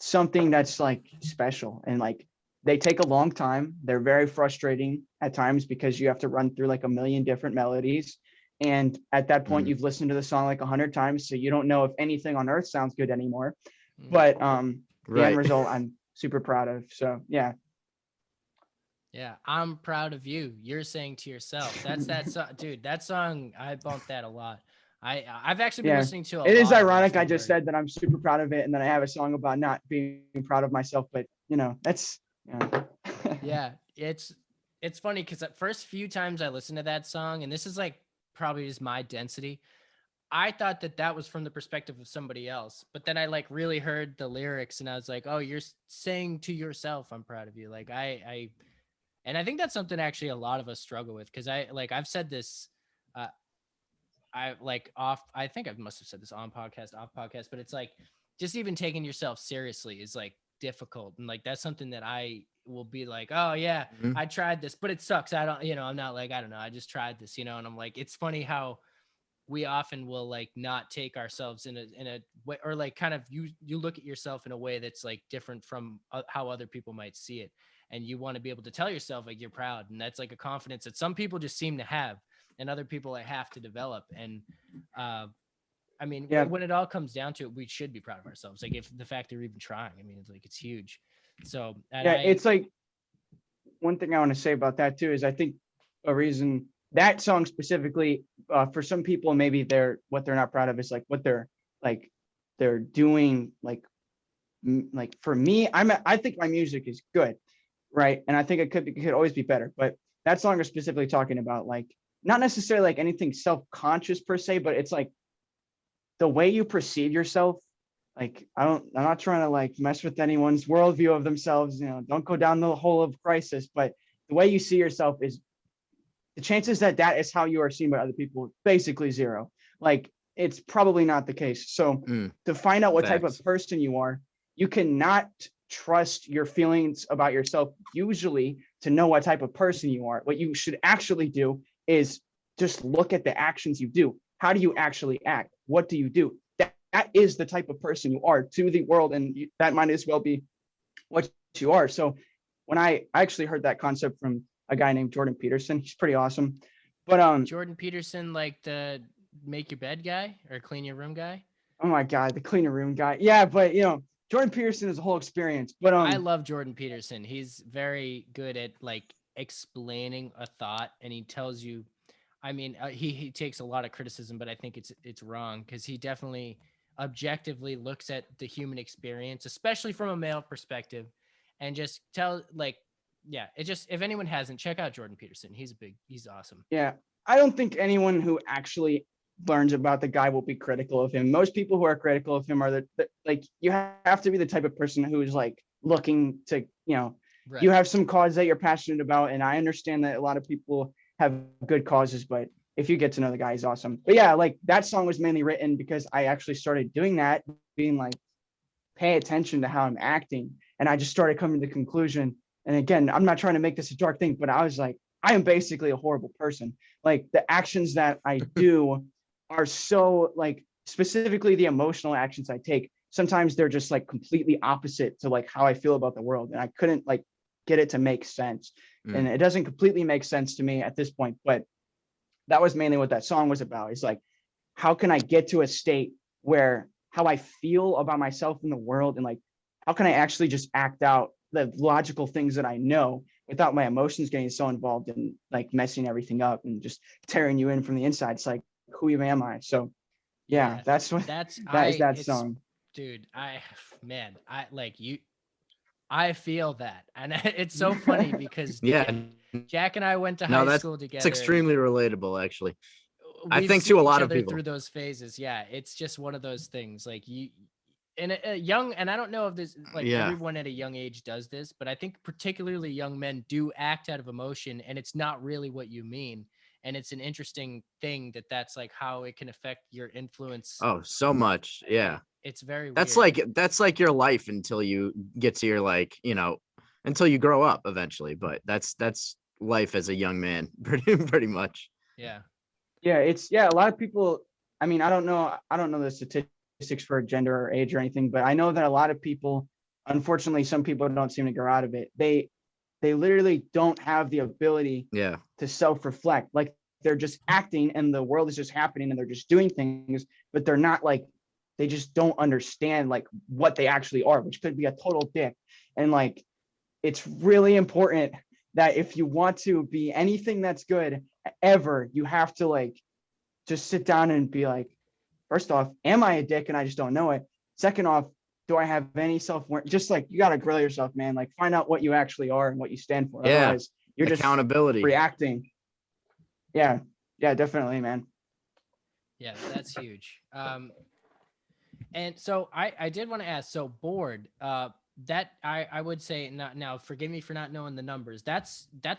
something that's like special, and like they take a long time. They're very frustrating at times because you have to run through like a million different melodies. And at that point, you've listened to the song like 100 times. So you don't know if anything on earth sounds good anymore. but the Right. end result I'm super proud of. So yeah. Yeah, I'm proud of you. You're saying to yourself. That's that song, dude. That song, I bumped that a lot. I've actually been Yeah. listening to a It lot is of ironic. I Rusty just Word. said that I'm super proud of it, and then I have a song about not being proud of myself. But that's Yeah, it's funny because at first few times I listened to that song, and this is like probably just my density. I thought that was from the perspective of somebody else, but then I like really heard the lyrics, and I was like, oh, you're saying to yourself, I'm proud of you. Like and I think that's something actually a lot of us struggle with because I've said this. I think I must have said this on podcast, off podcast, but it's like just even taking yourself seriously is like difficult. And like, that's something that I will be like, oh yeah, I tried this, but it sucks. I don't, I'm not like, I don't know. I just tried this, and I'm like, it's funny how we often will like not take ourselves in a way, or like kind of you look at yourself in a way that's like different from how other people might see it. And you want to be able to tell yourself like you're proud. And that's like a confidence that some people just seem to have and other people I have to develop. And I mean, Yeah. when it all comes down to it, we should be proud of ourselves. Like if the fact that we're even trying, I mean, it's like, it's huge. So it's like one thing I want to say about that too is I think a reason that song specifically for some people, maybe what they're not proud of is like what they're doing. Like for me, I think my music is good, right? And I think it could always be better. But that song is specifically talking about like not necessarily like anything self-conscious per se, but it's like the way you perceive yourself. Like I'm not trying to like mess with anyone's worldview of themselves, don't go down the hole of crisis, but the way you see yourself is the chances that is how you are seen by other people, basically zero. Like it's probably not the case. So to find out what type of person you are, you cannot trust your feelings about yourself usually to know what type of person you are. What you should actually do is just look at the actions you do. How do you actually act? What do you do? That is the type of person you are to the world, and that might as well be what you are. So when I actually heard that concept from a guy named Jordan Peterson, he's pretty awesome. But Jordan Peterson, like the make your bed guy or clean your room guy. Oh my God, the clean your room guy. Yeah, but Jordan Peterson is a whole experience. But I love Jordan Peterson. He's very good at like explaining a thought, and he tells you. I mean, he takes a lot of criticism, but I think it's wrong because he definitely objectively looks at the human experience, especially from a male perspective, and just if anyone hasn't, check out Jordan Peterson. He's awesome. Yeah, I don't think anyone who actually learns about the guy will be critical of him. Most people who are critical of him are like you have to be the type of person who is like looking to right. You have some cause that you're passionate about, and I understand that a lot of people have good causes, but if you get to know the guy, he's awesome. But yeah, like that song was mainly written because I actually started doing that, being like, pay attention to how I'm acting. And I just started coming to the conclusion. And again, I'm not trying to make this a dark thing, but I was like, I am basically a horrible person. Like the actions that I do are so like specifically the emotional actions I take. Sometimes they're just like completely opposite to like how I feel about the world. And I couldn't like get it to make sense. And it doesn't completely make sense to me at this point, but that was mainly what that song was about. It's like, how can I get to a state where how I feel about myself in the world, and like, how can I actually just act out the logical things that I know without my emotions getting so involved and like messing everything up and just tearing you in from the inside. It's like, who even am I? So yeah, that is that song. Dude, I feel that. And it's so funny because Jack and I went to high school together. It's extremely relatable, actually. I We've think seen to a lot each of other people through those phases. Yeah, it's just one of those things. Like you, and a young, and I don't know if this like everyone at a young age does this, but I think particularly young men do act out of emotion, and it's not really what you mean. And it's an interesting thing that's like how it can affect your influence. Oh, so much. Yeah. It's very that's weird. That's like your life until you get to your like, until you grow up eventually. But that's life as a young man, pretty much. Yeah. Yeah, a lot of people, I mean, I don't know the statistics for gender or age or anything, but I know that a lot of people, unfortunately, some people don't seem to grow out of it. They literally don't have the ability to self-reflect. Like they're just acting and the world is just happening and they're just doing things, but they're not like, they just don't understand like what they actually are, which could be a total dick. And like, it's really important that if you want to be anything that's good ever, you have to like just sit down and be like, first off, am I a dick and I just don't know it? Second off, do I have any self-worth? Just like, you got to grill yourself, man. Like, find out what you actually are and what you stand for. Yeah. Otherwise, you're just accountability reacting. Yeah, definitely, man. Yeah, that's huge. And so I did want to ask, so Bored, that I would say, not now, forgive me for not knowing the numbers. That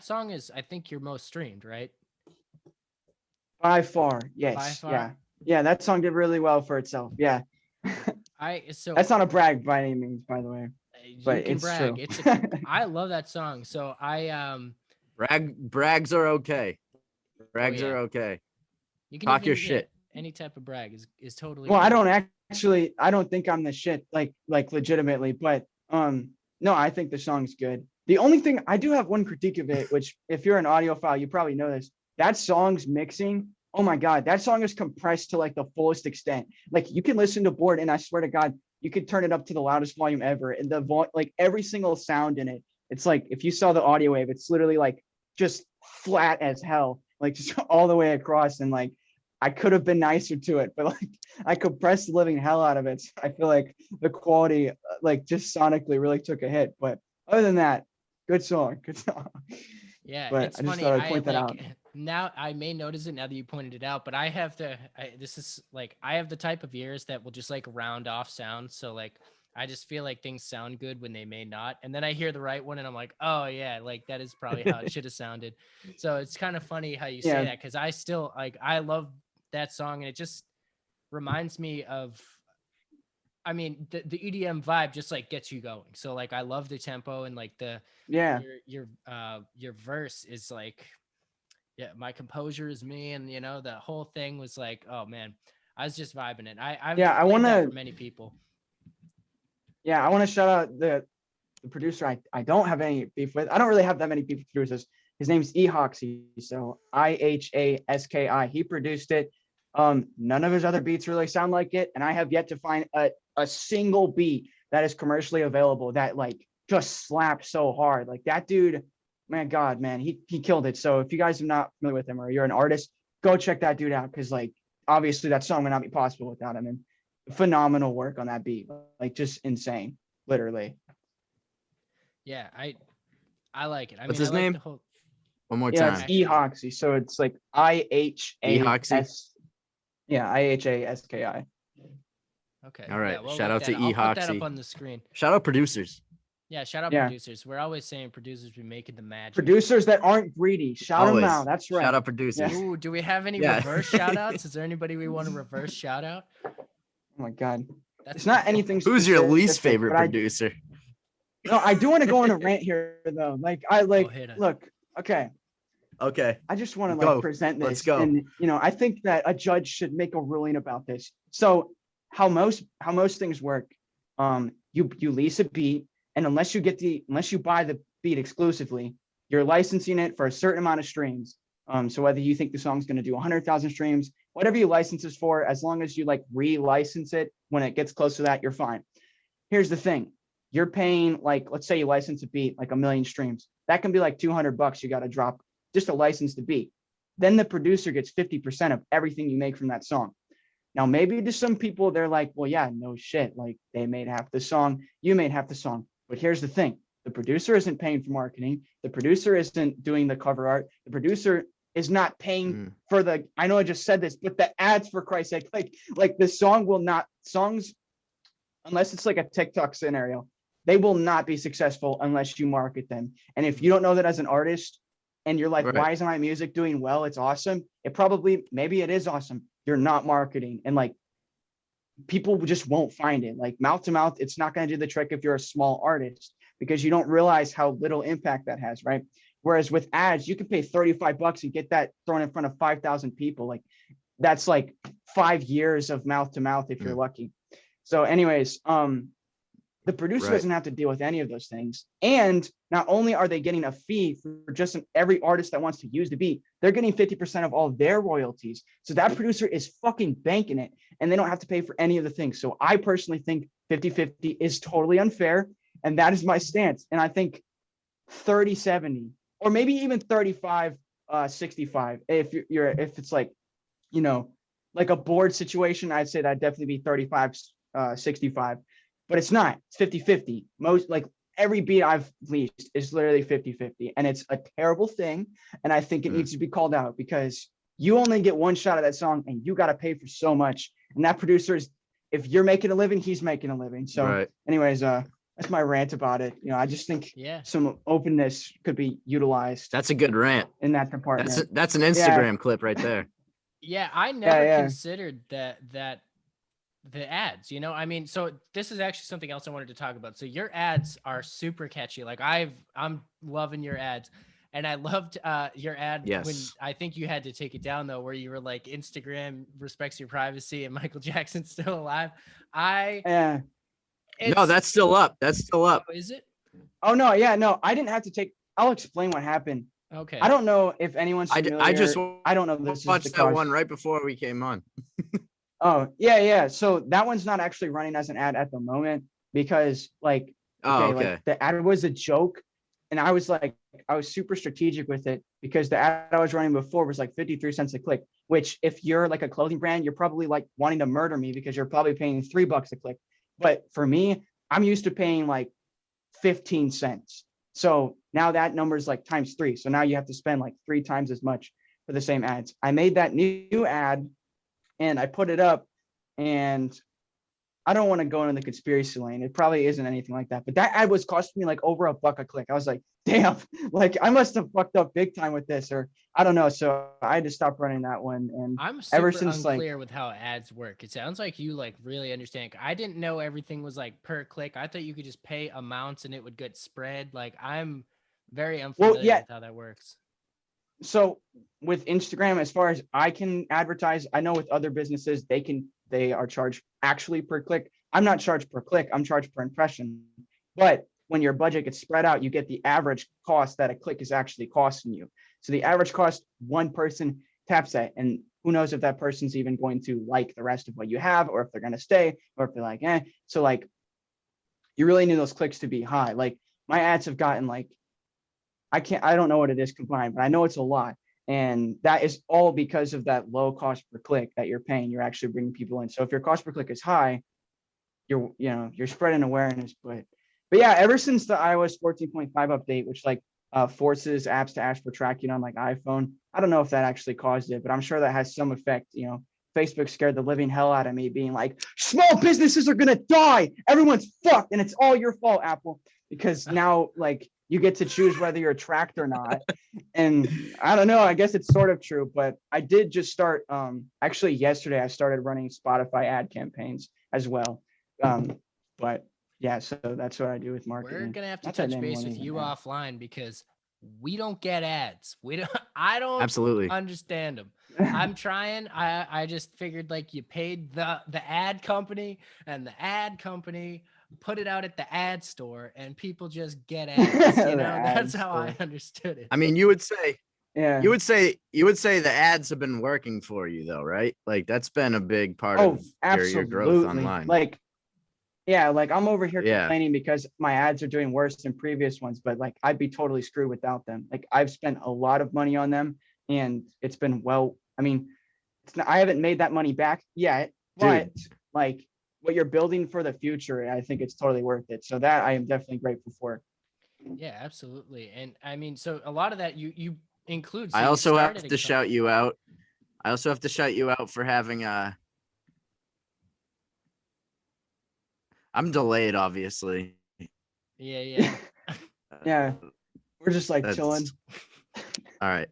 song is, I think, your most streamed, right? By far, yes. By far? Yeah, that song did really well for itself. Yeah. That's not a brag by any means, by the way. But it's brag. True. I love that song. So I brags are okay. Brags are okay. You can talk your shit. Any type of brag is totally well, cool. I don't think I'm the shit, like legitimately, but no, I think the song's good. The only thing, I do have one critique of it, which if you're an audiophile, you probably know this. That song's mixing, oh my God, that song is compressed to like the fullest extent. Like, you can listen to Bored, and I swear to God, you could turn it up to the loudest volume ever. And like every single sound in it, it's like, if you saw the audio wave, it's literally like just flat as hell, like just all the way across. And like, I could have been nicer to it, but like, I compressed the living hell out of it. So I feel like the quality, like just sonically, really took a hit. But other than that, good song. Yeah, but it's I just funny. thought I'd point that out. Now I may notice it now that you pointed it out, but I have the type of ears that will just like round off sound. So like, I just feel like things sound good when they may not. And then I hear the right one and I'm like, oh yeah, like that is probably how it should have sounded. So it's kind of funny how you say that, because I still like, I love that song, and it just reminds me of, I mean, the EDM vibe just like gets you going. So like, I love the tempo, and like your verse is like, yeah, my composure is me, and you know, the whole thing was like, oh man, I was just vibing it. I want that for many people. Yeah, I want to shout out the producer I don't have any beef with. I don't really have that many beef with producers. His name's Ehoxy, so IHASKI. He produced it. None of his other beats really sound like it, and I have yet to find a single beat that is commercially available that like just slaps so hard. Like that dude, man, God, man, he killed it. So if you guys are not familiar with him, or you're an artist, go check that dude out, because like obviously that song would not be possible without him. And phenomenal work on that beat, like just insane, literally. Yeah, I like it. What's his name? One more time. It's Ehoxy. So it's like IHAS. Yeah, IHASKI. Okay. All right. Yeah, we'll shout out to Ehoxy. I'll put that up on the screen. Shout out producers. Yeah, shout out producers. We're always saying producers be making the magic. Producers that aren't greedy. Shout them out. That's right. Shout out producers. Yeah. Ooh, do we have any reverse shout outs? Is there anybody we want to reverse shout out? Oh my God. It's not anything specific. Who's your least favorite producer? No, I do want to go on a rant here though. Like look, okay. I just want to present this. Let's go. And you know, I think that a judge should make a ruling about this. So how most things work, you lease a beat, and unless you buy the beat exclusively, you're licensing it for a certain amount of streams. So whether you think the song's going to do 100,000 streams, whatever you license this for, as long as you like re-license it when it gets close to that, you're fine. Here's the thing. You're paying, like, let's say you license a beat, like 1 million streams. That can be like $200 you got to drop just to license the beat. Then the producer gets 50% of everything you make from that song. Now, maybe to some people, they're like, well, yeah, no shit. Like, they made half the song, you made half the song. But here's the thing. The producer isn't paying for marketing. The producer isn't doing the cover art. The producer is not paying for the, I know I just said this, but the ads, for Christ's sake, like the song will not, songs, unless it's like a TikTok scenario, they will not be successful unless you market them. And if you don't know that as an artist, and you're like, why isn't my music doing well? It's awesome. Maybe it is awesome. You're not marketing, and like people just won't find it. Like mouth to mouth, it's not going to do the trick if you're a small artist, because you don't realize how little impact that has, right? Whereas with ads, you can pay $35 and get that thrown in front of 5,000 people. Like that's like 5 years of mouth to mouth if you're lucky. So anyways, The producer Right. doesn't have to deal with any of those things. And not only are they getting a fee for just every artist that wants to use the beat, they're getting 50% of all their royalties. So that producer is fucking banking it, and they don't have to pay for any of the things. So I personally think 50-50 is totally unfair, and that is my stance. And I think 30-70, or maybe even 35-65. If it's like, you know, like a board situation, I'd say that'd definitely be 35-65. But it's not. It's 50-50. Most, like, every beat I've leased is literally 50-50, and it's a terrible thing. And I think it needs to be called out, because you only get one shot at that song, and you got to pay for so much. And that producer is, if you're making a living, he's making a living. So, anyways, that's my rant about it. You know, I just think some openness could be utilized. That's a good rant in that department. That's an Instagram clip right there. Yeah, I never considered that the ads, you know, I mean, so this is actually something else I wanted to talk about. So your ads are super catchy. Like I'm loving your ads, and I loved your ad when I think you had to take it down though, where you were like, Instagram respects your privacy and Michael Jackson's still alive. No, that's still up. That's still up. Oh, is it? Oh no, yeah, no, I didn't have to take. I'll explain what happened. Okay. I don't know if anyone's familiar. I don't know. This watched is that one right before we came on. Oh, yeah. So that one's not actually running as an ad at the moment, because like, like the ad was a joke. And I was super strategic with it, because the ad I was running before was like 53 cents a click, which if you're like a clothing brand, you're probably like wanting to murder me, because you're probably paying $3 a click. But for me, I'm used to paying like 15 cents. So now that number is like times 3. So now you have to spend like 3 times as much for the same ads. I made that new ad and I put it up, and I don't want to go into the conspiracy lane. It probably isn't anything like that, but that ad was costing me like over $1 a click. I was like, damn, like I must have fucked up big time with this, or I don't know. So I had to stop running that one. And I'm super ever since unclear with how ads work. It sounds like you like really understand. I didn't know everything was like per click. I thought you could just pay amounts and it would get spread. Like I'm very unfamiliar with how that works. So with Instagram, as far as I can advertise, I know with other businesses, they are charged actually per click. I'm not charged per click. I'm charged per impression. But when your budget gets spread out, you get the average cost that a click is actually costing you. So the average cost one person taps that, and who knows if that person's even going to like the rest of what you have, or if they're going to stay, or if they're like, eh. So like, you really need those clicks to be high. Like my ads have gotten like, I don't know what it is combined, but I know it's a lot. And that is all because of that low cost per click that you're paying. You're actually bringing people in. So if your cost per click is high, you're spreading awareness. But yeah, ever since the iOS 14.5 update, which like forces apps to ask for tracking on like iPhone, I don't know if that actually caused it, but I'm sure that has some effect. You know, Facebook scared the living hell out of me, being like, small businesses are gonna die, everyone's fucked, and it's all your fault, Apple, because now like you get to choose whether you're tracked or not. And I don't know, I guess it's sort of true, but I did just start, actually yesterday, I started running Spotify ad campaigns as well. But yeah, so that's what I do with marketing. We're going to have to touch base with you offline, because we don't get ads. I don't absolutely understand them. I'm trying. I just figured like you paid the ad company, and the ad company put it out at the ad store, and people just get ads. You know, that's how I understood it. I mean, you would say the ads have been working for you though, right? Like that's been a big part of your growth online. Like, yeah, like I'm over here complaining because my ads are doing worse than previous ones, but like I'd be totally screwed without them. Like I've spent a lot of money on them, and it's been I mean, I haven't made that money back yet, but like what you're building for the future, I think it's totally worth it. So that I am definitely grateful for. Yeah, absolutely. And I mean, so a lot of that you include. So I also have to shout you out. I also have to shout you out for having I'm delayed, obviously. Yeah. Yeah. We're just like chilling. All right.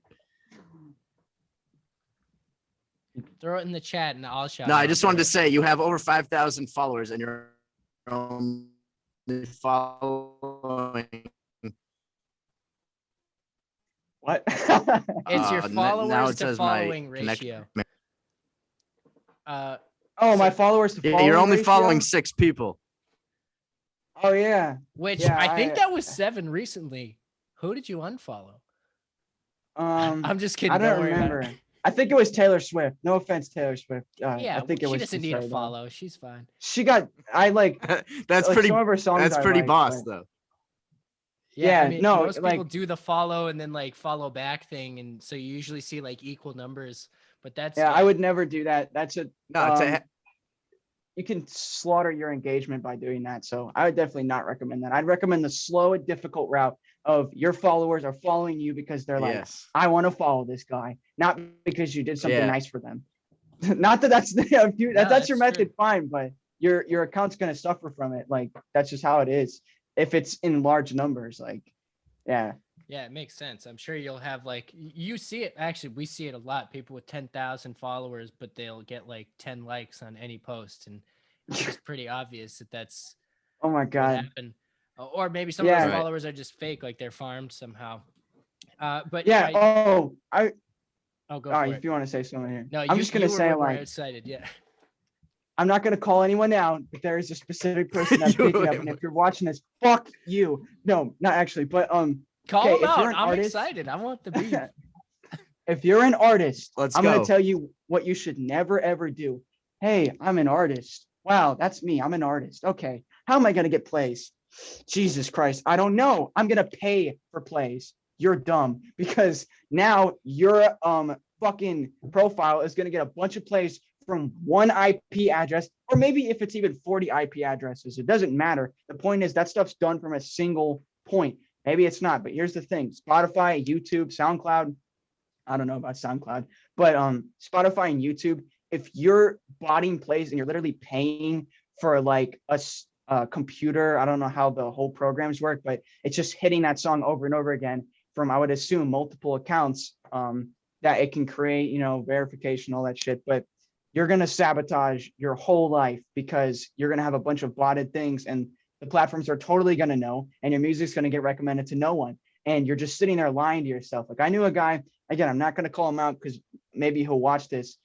Throw it in the chat and I'll shout. No, I just wanted to say you have over 5,000 followers and you're only following. What? It's your followers to following ratio. My followers to following you're only ratio? following 6 people. Oh yeah. Which Yeah, I think that was 7 recently. Who did you unfollow? I'm just kidding. I don't worry about remember. it. I think it was Taylor Swift. No offense, Taylor Swift. Yeah, I think it she was. doesn't need a follow. She's fine. She got. I like. That's like pretty. some of her songs. That's I pretty like, boss but- though. Yeah, I Yeah, mean, no, most people like- do the follow and then like follow back thing, and so you usually see like equal numbers. But that's Yeah, I would never do that. That's a. No, You can slaughter your engagement by doing that. So I would definitely not recommend that. I'd recommend the slow and difficult route of your followers are following you because they're like, yes. I want to follow this guy, not because you did something Yeah. nice for them. Not that that's if you, No, that's your that's method, fine, but your account's gonna suffer from it. Like that's just how it is. If it's in large numbers, like, yeah. Yeah, it makes sense. I'm sure you'll have like you see it. Actually, we see it a lot. People with 10,000 followers, but they'll get like 10 likes on any post, and it's just pretty obvious that that's Oh my what god. happened. Or maybe some Yeah. of those Right. followers are just fake, like they're farmed somehow. But Yeah. right, Oh, go all for right. it. If you want to say something here, No, I'm just gonna you were say more like excited. Yeah. I'm not gonna call anyone out, but there is a specific person I'm thinking of, and if you're watching this, fuck you. No, not actually, but Call Okay, them if you're out. an I'm artist- excited. I want the beef. if you're an artist, Let's I'm go. gonna tell you what you should never ever do. Hey, I'm an artist. Wow, that's me. I'm an artist. Okay, how am I gonna get plays? Jesus Christ, I don't know. I'm gonna pay for plays. You're dumb because now your fucking profile is gonna get a bunch of plays from one IP address, or maybe if it's even 40 IP addresses, it doesn't matter. The point is that stuff's done from a single point. Maybe it's not, but here's the thing: Spotify, YouTube, SoundCloud. I don't know about SoundCloud, but Spotify and YouTube. If you're botting plays and you're literally paying for like a computer, I don't know how the whole programs work, but it's just hitting that song over and over again from, I would assume, multiple accounts. That it can create, verification, all that shit. But you're gonna sabotage your whole life because you're gonna have a bunch of botted things, and the platforms are totally going to know, and your music's going to get recommended to no one. And you're just sitting there lying to yourself. Like I knew a guy, again, I'm not going to call him out because maybe he'll watch this.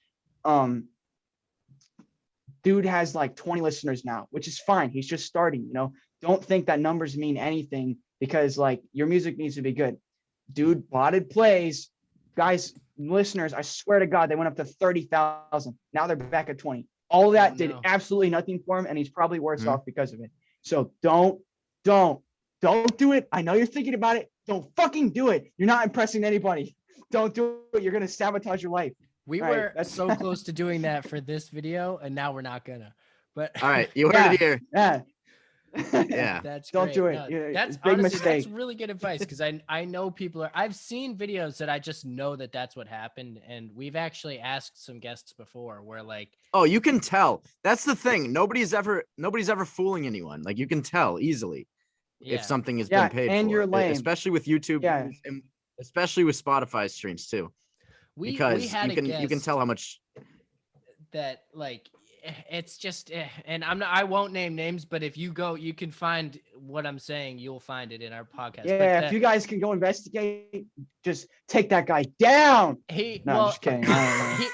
Dude has like 20 listeners now, which is fine. He's just starting, don't think that numbers mean anything because like your music needs to be good. Dude botted plays, guys, listeners, I swear to God, they went up to 30,000. Now they're back at 20. All that did absolutely nothing for him. And he's probably worse off because of it. So don't do it. I know you're thinking about it. Don't fucking do it. You're not impressing anybody. Don't do it. You're going to sabotage your life. We All right, were that's- so close to doing that for this video, and now we're not gonna. But All right, you heard it here. Yeah. Yeah. that's Don't great. do it. No, Yeah, that's it's a big honestly mistake. that's really good advice because I know people are. I've seen videos that I just know that that's what happened, and we've actually asked some guests before where like, Oh, you can tell. That's the thing. Nobody's ever fooling anyone. Like you can tell easily yeah, if something has Yeah, been paid and for, you're lame. especially with YouTube, Yeah. and especially with Spotify streams too. we Because had you can a guest tell how much. that like it's just and I won't name names, but if you go, you can find what I'm saying. You'll find it in our podcast. Yeah, but if you guys can go investigate, just take that guy down. he No, I'm well just kidding. I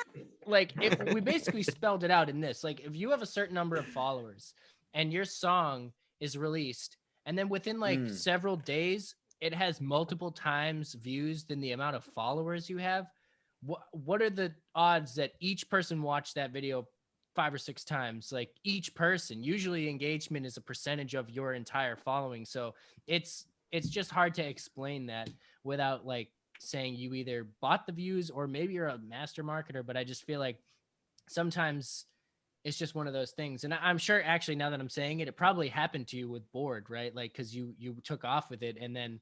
don't know. we basically spelled it out in this. Like, if you have a certain number of followers and your song is released, and then within like several days, it has multiple times views than the amount of followers you have. What are the odds that each person watched that video 5 or 6 times? Like each person, usually engagement is a percentage of your entire following. So it's just hard to explain that without like saying you either bought the views or maybe you're a master marketer. But I just feel like sometimes it's just one of those things. And I'm sure actually now that I'm saying it, it probably happened to you with Bored, right? Like, cause you took off with it and then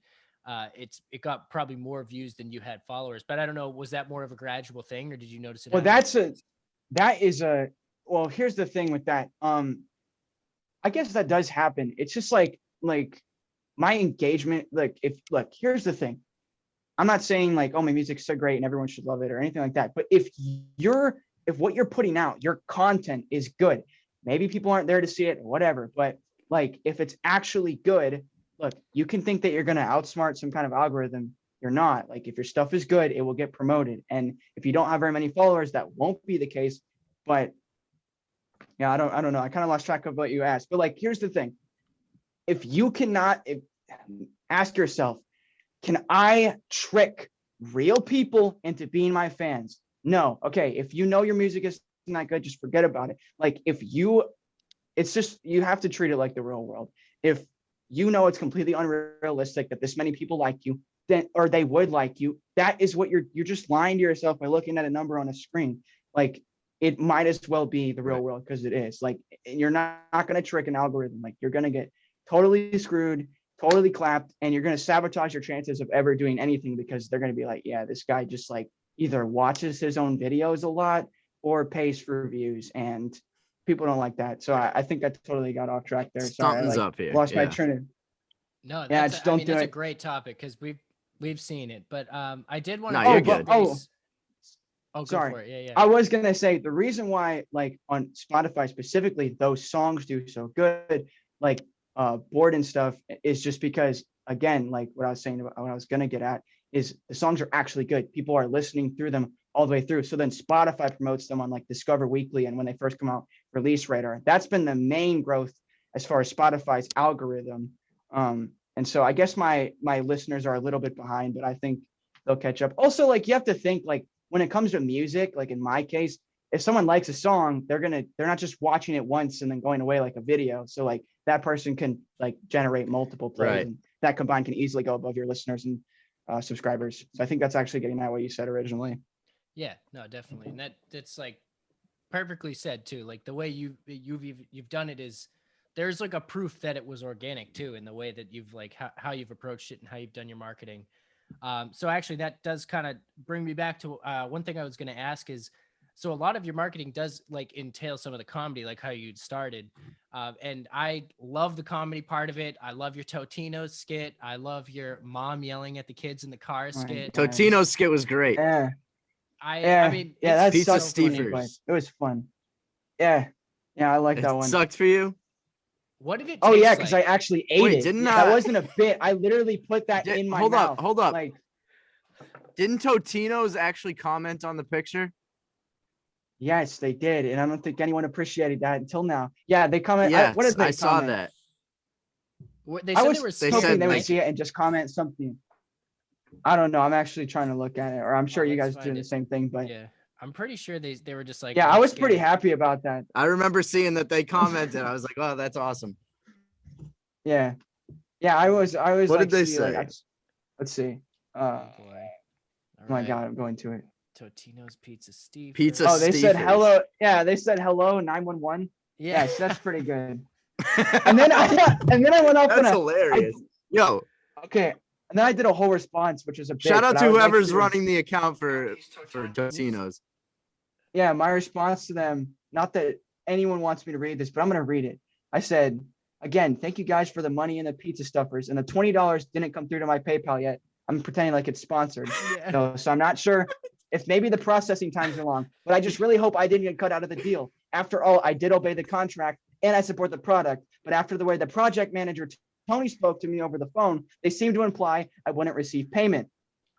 it got probably more views than you had followers. But I don't know, was that more of a gradual thing or did you notice it? Well, well, here's the thing with that. I guess that does happen. It's just like my engagement, here's the thing. I'm not saying like, oh, my music's so great and everyone should love it or anything like that. But if what you're putting out, your content is good, maybe people aren't there to see it or whatever. But like, if it's actually good, look, you can think that you're going to outsmart some kind of algorithm. You're not. Like, if your stuff is good, it will get promoted. And if you don't have very many followers, that won't be the case. But yeah, I don't know. I kind of lost track of what you asked. But like, here's the thing. if you cannot ask yourself, can I trick real people into being my fans? No. Okay. If you know your music is not good, just forget about it. Like it's just, you have to treat it like the real world. If you know it's completely unrealistic that this many people like you, then, or they would like you, that is what you're just lying to yourself by looking at a number on a screen. Like, it might as well be the real world, because it is. Like, you're not going to trick an algorithm. Like, you're going to get totally screwed, totally clapped, and you're going to sabotage your chances of ever doing anything, because they're going to be like, yeah, this guy just like either watches his own videos a lot or pays for views, and people don't like that. So I think I totally got off track there. Sorry, Something's I up here. lost my train of. No, Yeah, that's just don't do that's it. a great topic, because we've seen it. But I did want No, to. you're good. Go Sorry. for it. Yeah. I was gonna say the reason why, like on Spotify specifically, those songs do so good, like Bored and stuff, is just because, again, like what I was saying about what I was gonna get at is the songs are actually good. People are listening through them all the way through. So then Spotify promotes them on like Discover Weekly, and when they first come out, Release Radar. That's been the main growth as far as Spotify's algorithm. And so I guess my listeners are a little bit behind, but I think they'll catch up. Also, like, you have to think, like, when it comes to music, like in my case, if someone likes a song, they're not just watching it once and then going away like a video. So like that person can like generate multiple plays, Right. and that combined can easily go above your listeners and subscribers. So I think that's actually getting at what you said originally. Yeah, no, definitely. And that's like perfectly said too. Like the way you've done it is, there's like a proof that it was organic too, in the way that you've like how you've approached it and how you've done your marketing. So actually that does kind of bring me back to one thing I was going to ask is, so a lot of your marketing does like entail some of the comedy, like how you started. And I love the comedy part of it. I love your Totino skit. I love your mom yelling at the kids in the car skit. Totino's skit was great. Yeah. I mean, yeah, that's Pizza so funny, but Steefers. it was fun. Yeah. I like that It one. sucked for you? What did it Oh taste yeah, because like? I actually ate Wait, it. didn't that wasn't a bit. I literally put that in my mouth. Hold up. Like, Didn't Totino's actually comment on the picture? yes, they did, and I don't think anyone appreciated that until now. Yeah, they comment. Yes, What did they I saw comment? that. They I said was they were they hoping said, they would like- see it and just comment something. I don't know. I'm actually trying to look at it, or I'm sure you let's guys find doing the it. same thing. But Yeah, I'm pretty sure they were just like, yeah, "We're I was pretty scared." happy about that. I remember seeing that they commented. I was like, oh, that's awesome. Yeah, I was. What like, did they see, like, say? let's see. Oh boy. Oh my God, I'm going to it. Totino's Pizza Steve. Pizza Oh, they said Steefers. hello. Yeah, they said hello 911. Yeah. Yes, that's pretty good. And then I went up That's on hilarious. Yo, okay, and then I did a whole response, which is a bit, shout out but to I would like whoever's to- running the account for Totino's. Yeah, my response to them, not that anyone wants me to read this, but I'm going to read it. I said, again, thank you guys for the money and the pizza stuffers, and the $20 didn't come through to my PayPal yet. I'm pretending like it's sponsored. Yeah. So I'm not sure if maybe the processing times are long, but I just really hope I didn't get cut out of the deal. After all, I did obey the contract and I support the product, but after the way the project manager Tony spoke to me over the phone, they seemed to imply I wouldn't receive payment.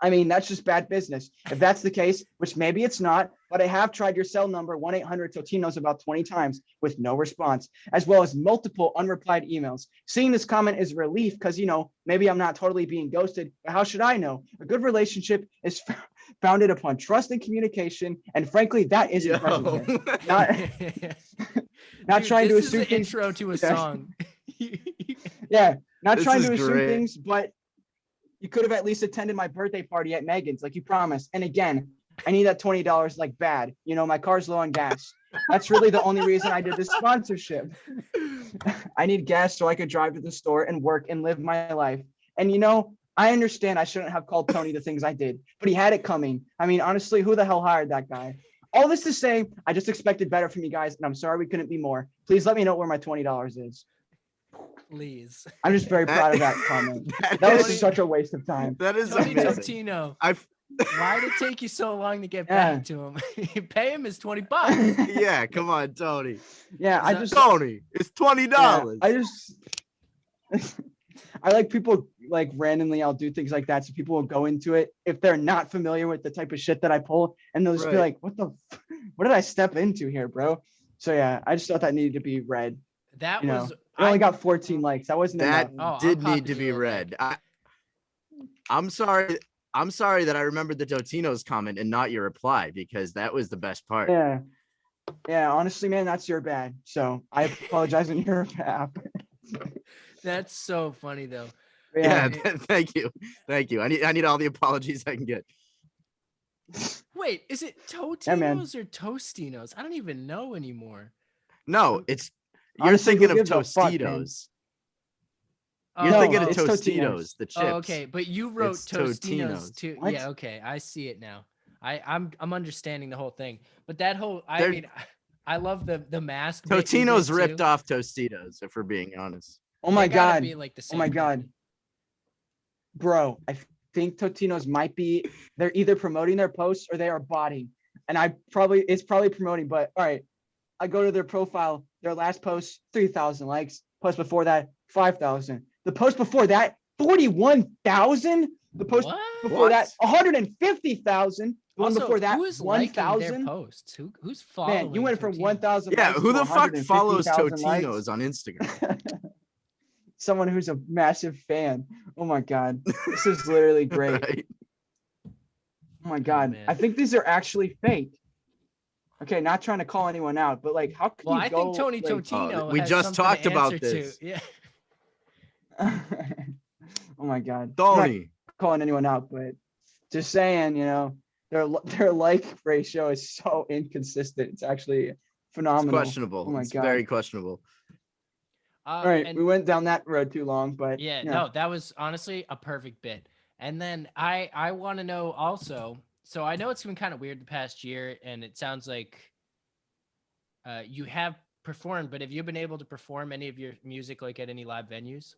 I mean, that's just bad business. If that's the case, which maybe it's not, but I have tried your cell number 1-800-TOTINOS about 20 times with no response, as well as multiple unreplied emails. Seeing this comment is a relief because, maybe I'm not totally being ghosted, but how should I know? A good relationship is founded upon trust and communication, and frankly, that isn't present here. Not Dude, trying to this is assume the things. intro to a Yeah. song. Yeah, not This trying is to assume great. things, but you could have at least attended my birthday party at Megan's, like you promised. And again, I need that $20 like bad. My car's low on gas. That's really the only reason I did this sponsorship. I need gas so I could drive to the store and work and live my life. And I understand I shouldn't have called Tony the things I did, but he had it coming. I mean, honestly, who the hell hired that guy? All this to say, I just expected better from you guys, and I'm sorry we couldn't be more. Please let me know where my $20 is. Please. I'm just very proud of that comment. That was is- such a waste of time. That is Tony amazing. Totino. I've Why did it take you so long to get Yeah. back to him? You pay him his $20. yeah, come on, Tony. Yeah, I that- just Tony, it's $20. I like people like randomly I'll do things like that, so people will go into it if they're not familiar with the type of shit that I pull, and they'll just be Right. like, what did I step into here, bro? So yeah, I just thought that needed to be read. That You was It only got 14 likes. That wasn't That enough. did I'll need to pop be you a read. I'm sorry. I'm sorry that I remembered the Totino's comment and not your reply, because that was the best part. Yeah. Yeah, honestly, man, that's your bad. So I apologize on your behalf. That's so funny though. Yeah, thank you. Thank you. I need all the apologies I can get. Wait, is it Yeah, man. Totinos or Tostinos? I don't even know anymore. No, it's you're Honestly, thinking who of gives a fuck, man? Tostitos. You're Oh, thinking of it's Tostitos, the chips. Oh, okay, but you wrote It's Tostinos Totino's. too. What? Yeah, okay, I see it now. I'm understanding the whole thing. But that whole, They're- mean, I love the mask. bit you Totino's did, ripped too. off Tostitos, if we're being honest. Oh my They gotta God. be like the Oh same my God. company. Bro, I think Totino's might be, they're either promoting their posts or they are botting. And it's probably promoting, but all right. I go to their profile, their last post, 3,000 likes. Post before that, 5,000. The post before that, 41,000. The post What? before that, 150,000. The one Also, before that, who is liking their 1,000. posts? Who's following? Man, you went from Totino's? 1,000 Yeah, likes who to the fuck follows 150,000 likes. Totino's on Instagram? Someone who's a massive fan. Oh my God. This is literally great. Right? Oh my God. man. I think these are actually fake. Okay, not trying to call anyone out, but like, how can Well, you I go? think Tony like, Totino. we has just something talked to about answer to. this. Yeah. Oh my God. I'm not Tony. calling anyone out, but just saying, their like ratio is so inconsistent. It's actually It's phenomenal. questionable. Oh my It's God. very questionable. All right, And we went down that road too long, but yeah, you know. no, that was honestly a perfect bit. And then I want to know also. So I know it's been kind of weird the past year, and it sounds like you have performed, but have you been able to perform any of your music like at any live venues?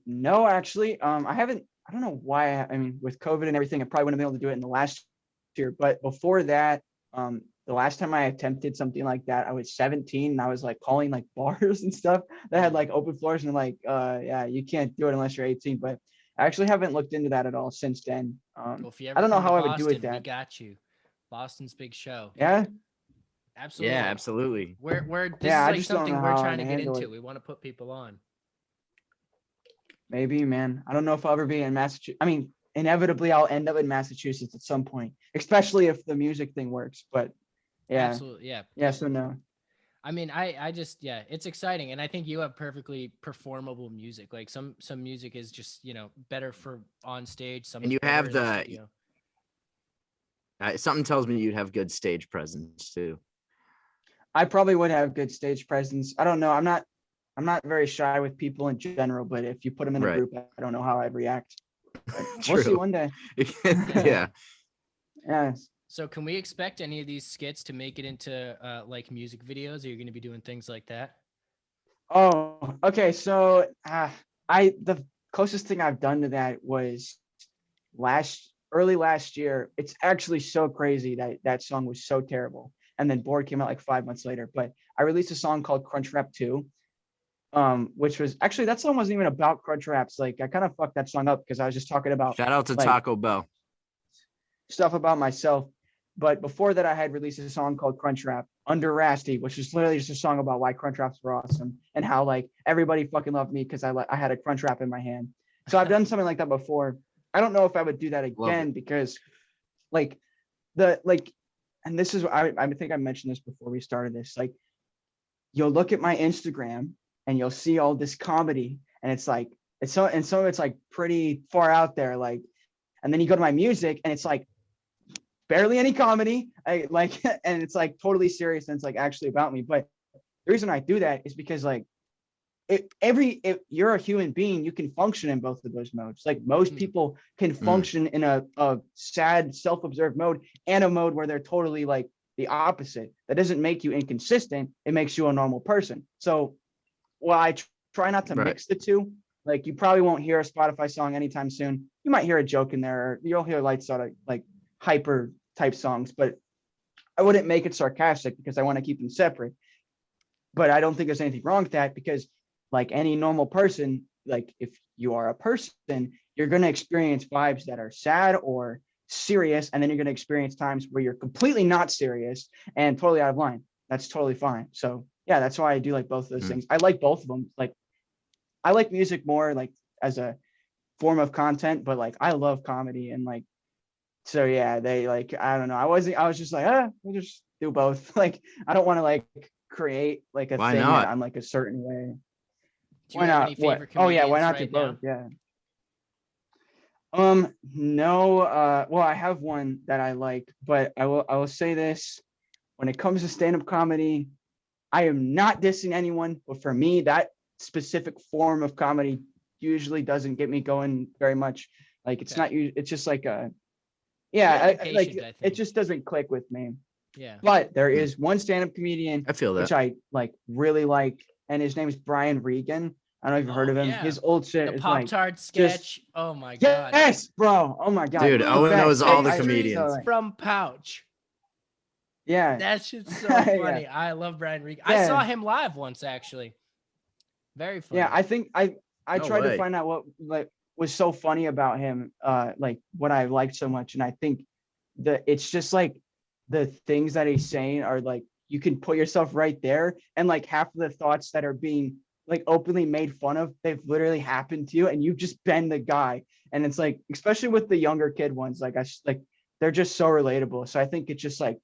No, actually, I haven't. I don't know why. I mean, with COVID and everything, I probably wouldn't have been able to do it in the last year. But before that, the last time I attempted something like that, I was 17 and I was like calling like bars and stuff that had like open floors and like, yeah, you can't do it unless you're 18. But I actually haven't looked into that at all since then. Well, if you ever I don't know come to how I would do it. Boston, we That got you. Boston's big show. yeah, Absolutely. Yeah, absolutely. We're this Yeah, is I like just don't something know we're how trying to to get handle into. it. We want to put people on. maybe, man. I don't know if I'll ever be in Massachusetts. I mean, inevitably, I'll end up in Massachusetts at some point, especially if the music thing works. But yeah, Absolutely. Yeah. yeah. So no. I mean, I just, yeah, it's exciting. And I think you have perfectly performable music. Like some music is just, better for on stage. Some And is you better have in the- studio. Something tells me you'd have good stage presence too. I probably would have good stage presence. I don't know. I'm not very shy with people in general, but if you put them in a Right. group, I don't know how I'd react. But we'll see True. one day. Yeah. Yeah. So can we expect any of these skits to make it into like music videos? Are you going to be doing things like that? Oh, okay. So the closest thing I've done to that was early last year. It's actually so crazy that song was so terrible. And then Bored came out like 5 months later. But I released a song called Crunch Rap 2, which was actually, that song wasn't even about crunch raps. Like I kind of fucked that song up because I was just talking about Shout out to like, Taco Bell. stuff about myself. But before that, I had released a song called Crunch Rap under Rasti, which is literally just a song about why crunch raps were awesome and how like everybody fucking loved me because I had a crunch rap in my hand. So I've done something like that before. I don't know if I would do that again because like and this is, I think I mentioned this before we started this, like you'll look at my Instagram and you'll see all this comedy and it's like, some of it's like pretty far out there. Like, and then you go to my music and it's like barely any comedy. And it's like totally serious and it's like actually about me. But the reason I do that is because like if you're a human being, you can function in both of those modes. Like most people can function in a sad, self-observed mode and a mode where they're totally like the opposite. That doesn't make you inconsistent. It makes you a normal person. So while I try not to mix the two, like you probably won't hear a Spotify song anytime soon. You might hear a joke in there, or you'll hear light sort of like hyper type songs, but I wouldn't make it sarcastic because I want to keep them separate. But I don't think there's anything wrong with that because like any normal person, like if you are a person, you're going to experience vibes that are sad or serious. And then you're going to experience times where you're completely not serious and totally out of line. That's totally fine. So yeah, that's why I do like both of those things. I like both of them. Like, I like music more like as a form of content, but like I love comedy and like, so yeah, they like, I don't know. I was just like, we'll just do both. Like, I don't want to like create like a Why thing not? that I'm like a certain way. Do you Why have not? any What? favorite Oh yeah, why comedians not do right now? both? Yeah. No, well, I have one that I like, but I will say this. When it comes to stand-up comedy, I am not dissing anyone, but for me, that specific form of comedy usually doesn't get me going very much. Like, it's not, it's just like a, yeah, You gotta be like patient, I it think. just doesn't click with me. Yeah. But there is one stand-up comedian I feel that. which I like really like, and his name is Brian Regan. I don't know if you've heard of him. Yeah. His old shit The is Pop like, Tart just, sketch. Oh my god. yes, bro. Oh my god, Dude, the Owen best. knows all the Pastries comedians. from Pouch. Yeah, That shit's so Yeah. funny. I love Brian Regan. I Yeah. saw him live once actually. Very funny. yeah. I think I No tried to way. find out what like was so funny about him, like what I liked so much, and I think it's just like the things that he's saying are like you can put yourself right there, and like half of the thoughts that are being like openly made fun of, they've literally happened to you, and you've just been the guy. And it's like, especially with the younger kid ones, like like they're just so relatable. So I think it's just like,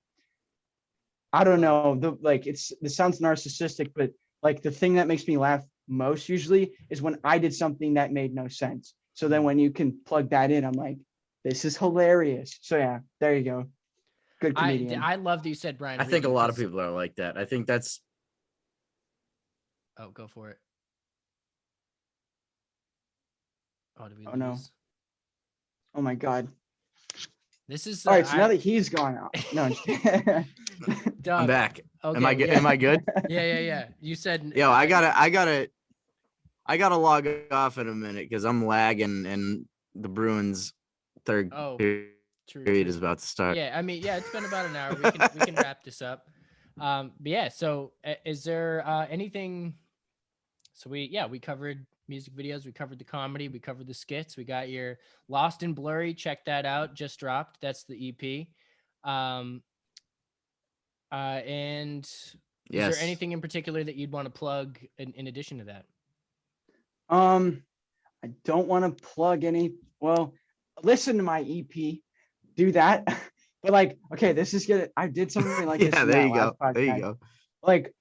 I don't know, this sounds narcissistic, but like the thing that makes me laugh most usually is when I did something that made no sense. So then when you can plug that in, I'm like, this is hilarious. So yeah, there you go. Good comedian. I love that you said Brian. I think a Regan lot of because- people are like that. I think that's Oh, go for it. Oh, did we Oh, no. lose? Oh my God. This is All right, so now that he's gone out. No, I'm just kidding. Doug, I'm back. Okay, Am I good? yeah. Am I good? Yeah. You said Yo, I gotta log off in a minute because I'm lagging and the Bruins third Oh, period true. is about to start. Yeah, I mean, yeah, it's been about an hour. We can wrap this up. But yeah, so is there anything? So we covered music videos, we covered the comedy, we covered the skits. We got your Lost and Blurry. Check that out. Just dropped. That's the EP. And Yes. is there anything in particular that you'd want to plug in addition to that? I don't want to plug any. Well, listen to my EP. Do that. But like, okay, this is good. I did something like this. Yeah, in there that you go. last podcast. There you go. Like,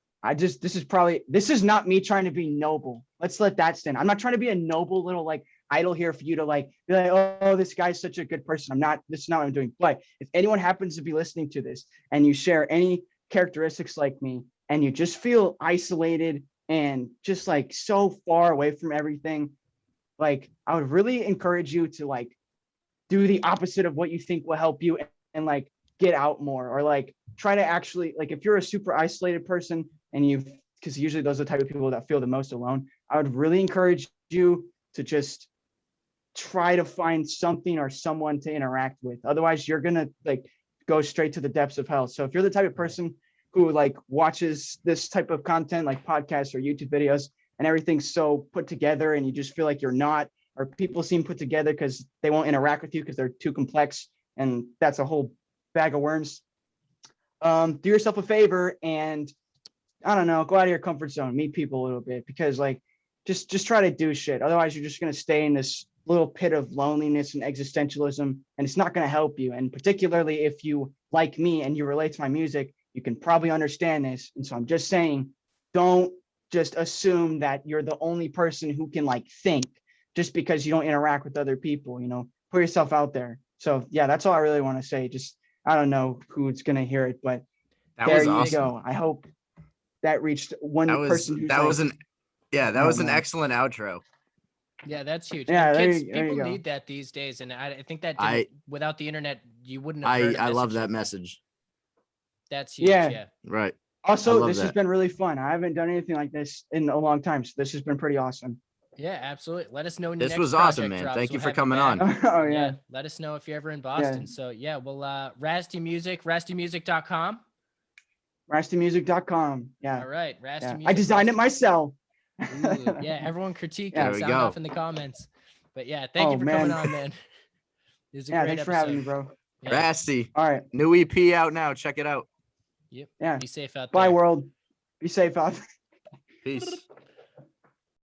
this is not me trying to be noble. Let's let that stand. I'm not trying to be a noble little like idol here for you to like be like, oh, this guy's such a good person. This is not what I'm doing. But if anyone happens to be listening to this and you share any characteristics like me and you just feel isolated and just like so far away from everything, like I would really encourage you to like do the opposite of what you think will help you and like get out more, or like try to actually, like, if you're a super isolated person and because usually those are the type of people that feel the most alone, I would really encourage you to just try to find something or someone to interact with. Otherwise you're gonna like go straight to the depths of hell. So if you're the type of person who like watches this type of content like podcasts or YouTube videos and everything's so put together and you just feel like you're not, or people seem put together because they won't interact with you because they're too complex, and that's a whole bag of worms, do yourself a favor and, I don't know, go out of your comfort zone, meet people a little bit, because like just try to do shit. Otherwise you're just going to stay in this little pit of loneliness and existentialism, and it's not going to help you. And particularly if you like me and you relate to my music, you can probably understand this. And so I'm just saying, don't just assume that you're the only person who can like think just because you don't interact with other people. Put yourself out there. So yeah, that's all I really want to say. Just, I don't know who's going to hear it, but That there was you awesome. go. I hope that reached one That was person. Who's that like, was an yeah, that Oh, was an man. excellent outro. Yeah, that's huge. Yeah, And there kids, you people go. need that these days, and I think that I- without the internet, you wouldn't have heard a I love message that like message. That's huge. Yeah. Yeah. Right. I Also, love this has that. been really fun. I haven't done anything like this in a long time, so this has been pretty awesome. Yeah, absolutely. Let us know when your This next was awesome, project man. drops. Thank you We'll for have coming back. on. Oh Yeah. yeah. Let us know if you're ever in Boston. So yeah, well, Rasti Music, rastimusic.com. rastimusic.com. Yeah. All right. Rasti Yeah. Music. I designed it myself. Ooh, yeah, everyone critique There it. we Sound go. off in the comments. But yeah, thank you Oh, for coming man. on, man. This is a Yeah, great thanks for episode. having me, bro. Yeah. Rasti, All right. new EP out now. Check it out. Yep. Yeah. Be safe out Bye, there. world. Be safe out. Peace.